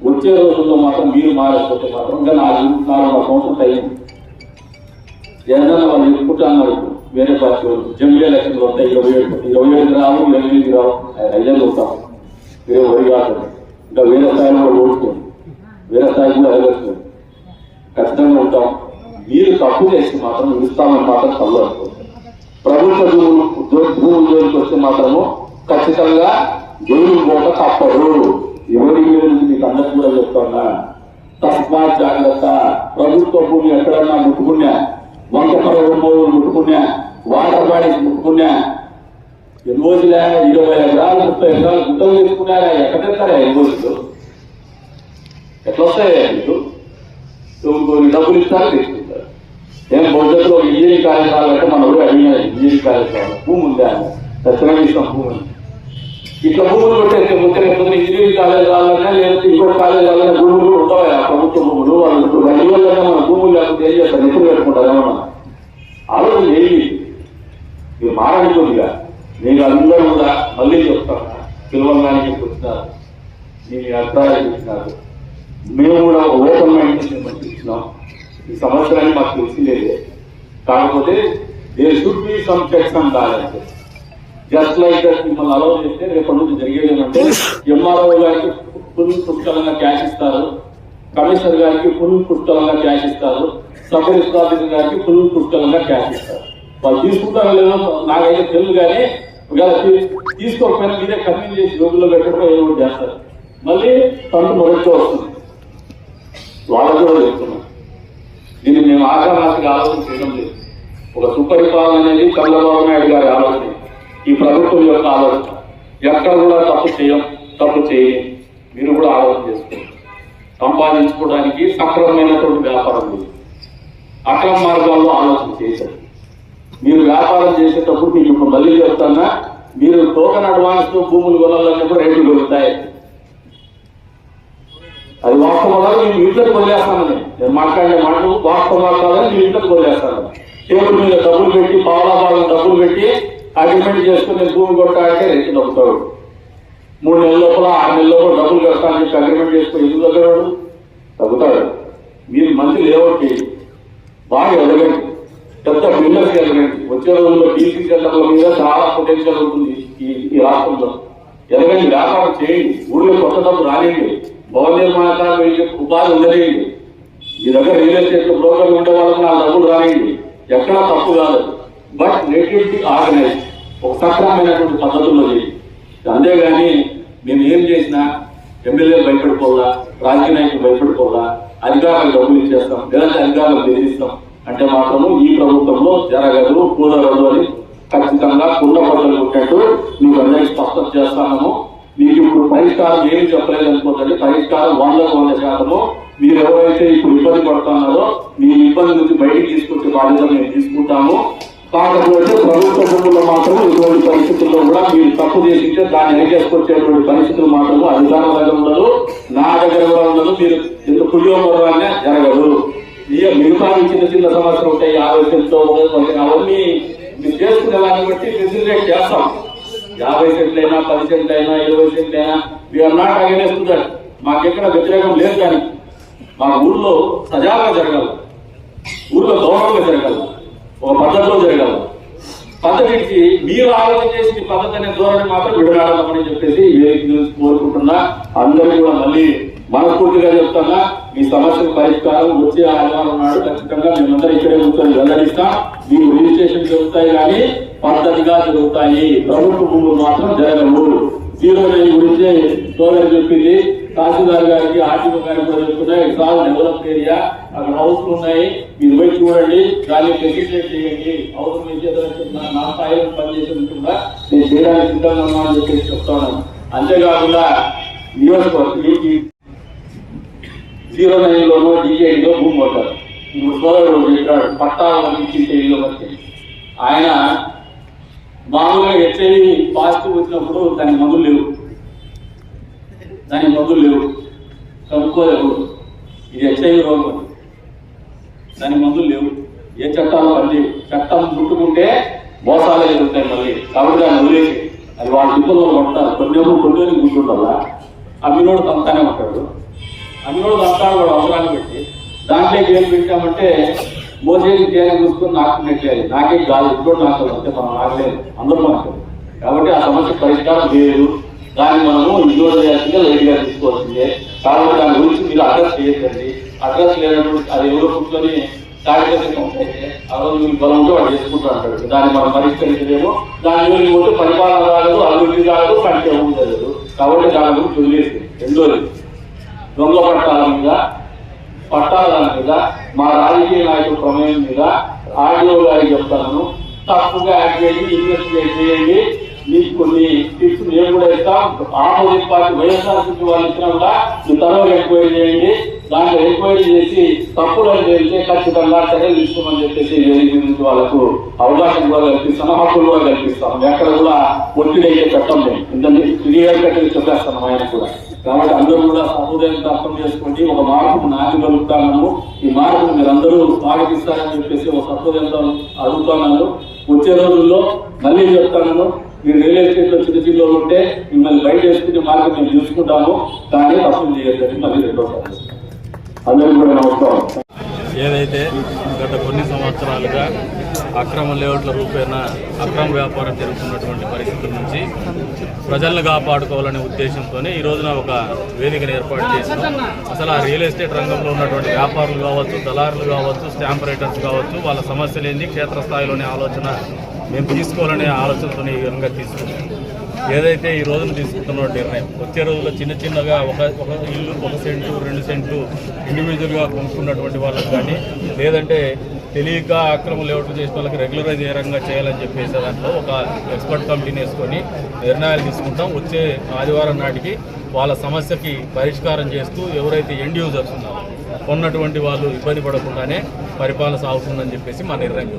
వచ్చే రోజుల్లో మాత్రం మీరు మారకపోతే మాత్రం ఇంకా 4 సంవత్సరం టైం ఏదైనా వాళ్ళు చెప్పుకుంటున్నారు. వేరే పార్టీ వాళ్ళు జమిలీ ఎలక్షన్లు వస్తాయి. 27 రావు, 28 రావు, 5 ఉంటాం. వేరే వరి కాదు. ఇంకా వేరే స్థాయిలో కూడా ఓడుకోండి, వేరే స్థాయి కూడా ఖచ్చితంగా ఉంటాం. మీరు తప్పు చేస్తే మాత్రం ఇస్తామని మాత్రం చదువు అనుకోండి. ప్రభుత్వ భూములు జోలికి వస్తే మాత్రము ఖచ్చితంగా జైలు పోక తప్పదు. ఎవరి మీకు అందరికి కూడా చెప్తున్నా, తస్మాత్ జాగ్రత్త. ప్రభుత్వ భూమి ఎక్కడన్నా ముట్టుకున్నా, వంకపర భూములు ముట్టుకున్నా, వాటర్ బాడీస్ ముట్టుకున్నా, ఎన్ఓసీలే 20 ఎకరాలు 30 ఎకరాలు గుట్టలు తీసుకున్నారా? ఎక్కడెత్తారా ఎన్ఓసీలు? ఎట్లా వస్తాయా మీకు? డబ్బులు ఇస్తారు, తీసుకుంటారు. ఏం భవిష్యత్తులో ఇంజనీరింగ్ కాలేజ్ కావాలంటే మన ఊరు అడిగిన ఇంజనీరింగ్ కాలేజ్ కావాలి, భూమి ఉందా? దర్శనం ఇస్తాం భూమి. ఇట్లా భూములు కొట్టేస్తే ముఖ్యంగా ఇంజనీరింగ్ కాలేజ్ కావాలన్నా లేకపోతే ఇంకొక కాలేజ్ కావాలన్నా భూములు ఉంటాయి. ఆ ప్రభుత్వ భూములు వాళ్ళు 2 రోజులైనా మన భూములు లేకపోతే ఏం చేస్తారు? నెప్పులు పెట్టుకుంటారు. ఏమన్నా ఆలోచన చేయండి. మీరు మారండి కొద్దిగా. నేను అందరూ కూడా మళ్ళీ చెప్తాను, పిలవడానికి వచ్చినారు, మీ అభిప్రాయాలు చెప్పినారు. మేము కూడా ఓపెన్ మైండ్ ఇచ్చినాం. ఈ సంవత్సరాన్ని మాకు తెలిసిందేదే. కాకపోతే there should be some checks and balances. Just like that మిమ్మల్ని అలౌ చేస్తే రేపటి నుంచి జరిగేది ఏమంటే ఎంఆర్ఓ గారికి ఫుల్ పుష్కలంగా క్యాష్ ఇస్తారు, కమిషనర్ గారికి ఫుల్ పుష్కలంగా క్యాష్ ఇస్తారు, సబ్ రిజిస్టర్ ఆఫీసర్ గారికి ఫుల్ పుష్కలంగా క్యాష్ ఇస్తారు. వాళ్ళు తీసుకుంటారో లేదో నాకైతే తెలుసు, కానీ తీసుకోకపోయినా మీరే కన్వీన్ చేసి రోగుల్లో పెట్టడం ఏదో చేస్తారు. మళ్ళీ తండ్రి మొదటితో వస్తుంది. వాళ్ళకు కూడా చెప్తున్నాం, దీన్ని మేము ఆశామాసిగా ఆలోచన చేయడం లేదు. ఒక సుపరిపాలన అనేది చంద్రబాబు నాయుడు గారి ఆలోచన, ఈ ప్రభుత్వం యొక్క ఆలోచన. ఎక్కడ కూడా తప్పు చేయం. మీరు కూడా ఆలోచన చేసుకోండి. సంపాదించుకోవడానికి సక్రమమైనటువంటి వ్యాపారం లేదు, అక్రమ మార్గాల్లో ఆలోచన చేశారు. మీరు వ్యాపారం చేసేటప్పుడు మీకు ఇప్పుడు మళ్ళీ చెప్తానా, మీరు టోకెన్ అడ్వాన్స్ తో భూములు కొనాలన్నప్పుడు రేట్లు పెరుగుతాయి. అది వాస్తవంగా మేము ఇంట్లోకి వదిలేస్తానని నేను మాట్లాడే మాటలు వాస్తవం కాదని మీ ఇంట్లోకి వదిలేస్తాను. టేబుల్ మీద డబ్బులు పెట్టి పావలాభాగం డబ్బులు పెట్టి అగ్రిమెంట్ చేసుకుని భూమి కొట్టాలంటే రేట్లు తగ్గుతాడు. 3 నెలల లోపల 6 నెలల లోపల డబ్బులు కట్టాలని చెప్పి అగ్రిమెంట్ చేసుకుని ఎందుకు తగ్గడు? తగ్గుతాడు. మీరు మంచి లేఅవుట్ చేయండి, బాగా ఎదగండి, పెద్ద బిల్డర్స్ ఎదగండి. వచ్చే రోజుల్లో బీసీ సెంటర్ల మీద చాలా పొటెన్షియల్ ఉంటుంది ఈ రాష్ట్రంలో. ఎదగండి, వ్యాపారం చేయండి, ఊళ్ళో కొత్త డబ్బు రానియండి, భవన నిర్మాణాలకు ఉపాధి ఉండలేండి. మీ దగ్గర రియల్ ఎస్టేట్ బ్రోకర్లు ఉండే వాళ్ళకి నా డబ్బులు రానియండి, ఎక్కడా తప్పు కాదు. బట్ నెటివిటీ ఆర్గనైజ్ ఒక సక్రమమైనటువంటి పద్ధతుల్లో చేయండి. అంతేగాని మేము ఏం చేసినా ఎమ్మెల్యేలు భయపడిపోవాలా, రాజకీయ నాయకులు భయపడిపోవాలా, అధికారులకు డబ్బులు ఇచ్చేస్తాం లేదంటే అధికారులకు బెదిరిస్తాం అంటే మాత్రము ఈ ప్రభుత్వంలో జరగదు, కుదరదు అని ఖచ్చితంగా కుండ పద్ధతులు ఉన్నట్టు మీకు అందరికీ స్పష్టం చేస్తాము. మీకు ఇప్పుడు పరిష్కారం ఏమి చెప్పలేదు అనుకోండి, పరిష్కారం 100% మీరు ఎవరైతే ఇప్పుడు ఇబ్బంది పడుతున్నారో మీ ఇబ్బంది నుంచి బయటికి తీసుకొచ్చే బాధ్యత మేము తీసుకుంటాము. కాకపోతే ప్రభుత్వ భూముల్లో మాత్రం ఇటువంటి పరిస్థితుల్లో కూడా మీరు తప్పు చేసింటే దాన్ని ఎన్నికేసుకొచ్చేటువంటి పరిస్థితులు మాత్రం అధికారుల దగ్గర ఉండదు, నా దగ్గర కూడా ఉండదు. మీరు ఇంత పుణ్యోపరాన్ని జరగదు. మిగతా చిన్న సమస్యలు ఉంటాయి, 50 సెంట్లు అవన్నీ మీరు చేసుకునే దాన్ని బట్టి ఫెసిలిటేట్ చేస్తాం. 50 సెంట్లైనా 10 సెంట్లైనా 20 సెంట్లైనా వీఆర్ నాట్ అగైనెస్ట్ దట్. మాకెక్కడ వ్యతిరేకం లేదు, కానీ మా ఊళ్ళో సజావుగా జరగాలి, ఊళ్ళో గౌరవంగా జరగాలి, ఒక పద్ధతిలో జరగాలి. పద్ధతికి మీరు ఆలోచన చేసిన పద్ధతి అనే ధోరణి మాత్రం విడనాడాలని చెప్పేసి కోరుకుంటున్నా. అందరూ కూడా మళ్ళీ మనస్ఫూర్తిగా చెప్తున్నా, మీ సమస్యల పరిష్కారం వచ్చే ఆదివారం నాడు ఖచ్చితంగా మేమందరం ఇక్కడే కూర్చొని వెల్లడిస్తాం. మీకు రిజిస్ట్రేషన్ జరుగుతాయి, కానీ పద్ధతిగా జరుగుతాయి. ప్రభుత్వ భూములు మాత్రం జరగవు. 09 గురించి సోదరు చెప్పింది, తహసీల్దార్ గారికి ఆర్టీఓ గారికి కూడా చెప్తున్నాయి. చాలా డెవలప్ ఏరియా, అక్కడ హౌస్లు ఉన్నాయి, మీరు పోయి చూడండి, దాన్ని ఫెసిలిటేట్ చేయండి. అవసరం మీ చేతులు నా స్థాయిలో పనిచేసేందుకుండా నేను చేయడానికి సిద్ధంగా ఉన్నా అని చెప్పేసి చెప్తాను. అంతేకాకుండా నియోజకవర్గం 09లోనో DJలో భూమి కొట్టారు. ఇప్పుడు సోదరుడు చెప్పాడు పట్టాలు ఇచ్చింటేలో వచ్చి ఆయన మామూలుగా హెచ్ఐవి పాజిటివ్ వచ్చినప్పుడు దాని మందులు లేవు, కనుక్కోలేవు. ఇది హెచ్ఐవి రోగం, దాని మందులు లేవు, ఏ చట్టాలు పనిలేవు. చట్టం ముట్టుకుంటే మోసాలే జరుగుతాయి మళ్ళీ. కాబట్టి దాన్ని వదిలేసి అది వాళ్ళ ఇబ్బందులు పడతారు. కొన్ని కూర్చుంటారా, అమ్మినోడు తంతానే ఉంటాడు, అమ్మినోడు తంతాడు వాడు అవసరాన్ని పెట్టి దాంట్లోకి ఏం పెట్టామంటే మోసేది తేనె చూసుకొని నాకున్నట్లేదు. నాకేం కాదు, ఇప్పుడు నాకు అంటే మనం ఆగలేదు, అందరూ మనకు. కాబట్టి ఆ సమస్య పరిష్కారం లేదు, దాన్ని మనము ఇగ్నోర్ చేయాల్సిందే, లైట్గా తీసుకోవాల్సిందే. కాబట్టి దాని గురించి మీరు అడ్రస్ చేయొద్దండి. అడ్రస్ లేనప్పుడు అది ఎవరో కూర్చొని కార్యక్రమం అయితే ఆ రోజు మీకు బలం ఉంటే వాడు చేసుకుంటూ అంటాడు. దాన్ని మనం పరిష్కరించలేము. దాని జోలికి పోతే పరిపాలన కాదు, అభివృద్ధి కాదు, సంక్షేమం జరగదు. కాబట్టి దాని గురించి వదిలేసి రెండోది దొంగ పట్టాల మీద, పట్టాల మీద మా రాజకీయ నాయకుల ప్రమేయం మీద ఆర్డీఓ గారికి చెప్తాను, తప్పుగా యాక్ట్ చేయండి, ఇన్వెస్టిగేట్ చేయండి. మీకు కొన్ని టిప్స్ మేము కూడా ఇస్తాం. ఆపోజిట్ పార్టీ వైఎస్ఆర్సీపీ వాళ్ళు ఇచ్చినా కూడా మీరు తర్వాత ఎంక్వైరీ చేయండి. దాంట్లో ఎంక్వైరీ చేసి తప్పులు అని తెలిస్తే ఖచ్చితంగా చర్యలు తీసుకోమని చెప్పేసి వేదిక వాళ్ళకు అవకాశం కూడా కల్పిస్తాను, హక్కులు కూడా కల్పిస్తాం. ఎక్కడ కూడా ఒత్తిడి అయితే పెట్టం మేము. ఇంతని క్లియర్ కట్ చెప్పేస్తాను ఆయన కూడా. కాబట్టి అందరూ కూడా సహోదయంతో అర్థం చేసుకోండి. ఒక మార్పుకు నాటి కలుగుతాను. ఈ మార్పును మీరు అందరూ స్వాగతిస్తారని చెప్పేసి ఒక సహోదయంతో అడుగుతున్నాను. వచ్చే రోజుల్లో మళ్ళీ చెప్తాను, మీరు రియల్ ఎస్టేట్ లో చిన్న జిల్లాలో ఉంటే మిమ్మల్ని బయట వేసుకునే మార్గం మేము చూసుకుంటాము, కానీ తప్పులు చేయొద్దని మళ్ళీ రెండోసారి అందరికీ కూడా నమస్కారం. ఏదైతే గత కొన్ని సంవత్సరాలుగా అక్రమ లేఅవుట్ల రూపేణ అక్రమ వ్యాపారం జరుగుతున్నటువంటి పరిస్థితుల నుంచి ప్రజలను కాపాడుకోవాలనే ఉద్దేశంతోనే ఈ రోజున ఒక వేదికను ఏర్పాటు చేసినాం. అసలు ఆ రియల్ ఎస్టేట్ రంగంలో ఉన్నటువంటి వ్యాపారులు కావచ్చు, దళారులు కావచ్చు, స్టాంప్ రైటర్స్ కావచ్చు, వాళ్ళ సమస్యలు ఏంది, క్షేత్రస్థాయిలోనే ఆలోచన మేము తీసుకోవాలనే ఆలోచనతో ఈ విధంగా తీసుకున్నాం. ఏదైతే ఈ రోజున తీసుకుంటున్న నిర్ణయం వచ్చే రోజుల్లో చిన్న చిన్నగా ఒక ఇల్లు 1 సెంటు 2 సెంట్లు ఇండివిజువల్గా కొనుక్కున్నటువంటి వాళ్ళకి కానీ, లేదంటే తెలియక అక్రమ లేఅవుట్లు చేసిన వాళ్ళకి రెగ్యులరైజ్ ఏ రకంగా చేయాలని చెప్పేసి దాంట్లో ఒక ఎక్స్పర్ట్ కమిటీని వేసుకొని నిర్ణయాలు తీసుకుంటాం. వచ్చే ఆదివారం నాటికి వాళ్ళ సమస్యకి పరిష్కారం చేస్తూ ఎవరైతే ఎండ్ యూజర్స్ ఉన్నారో కొన్నటువంటి వాళ్ళు ఇబ్బంది పడకుండానే పరిపాలన సాగుతుందని చెప్పేసి మా నిర్ణయం.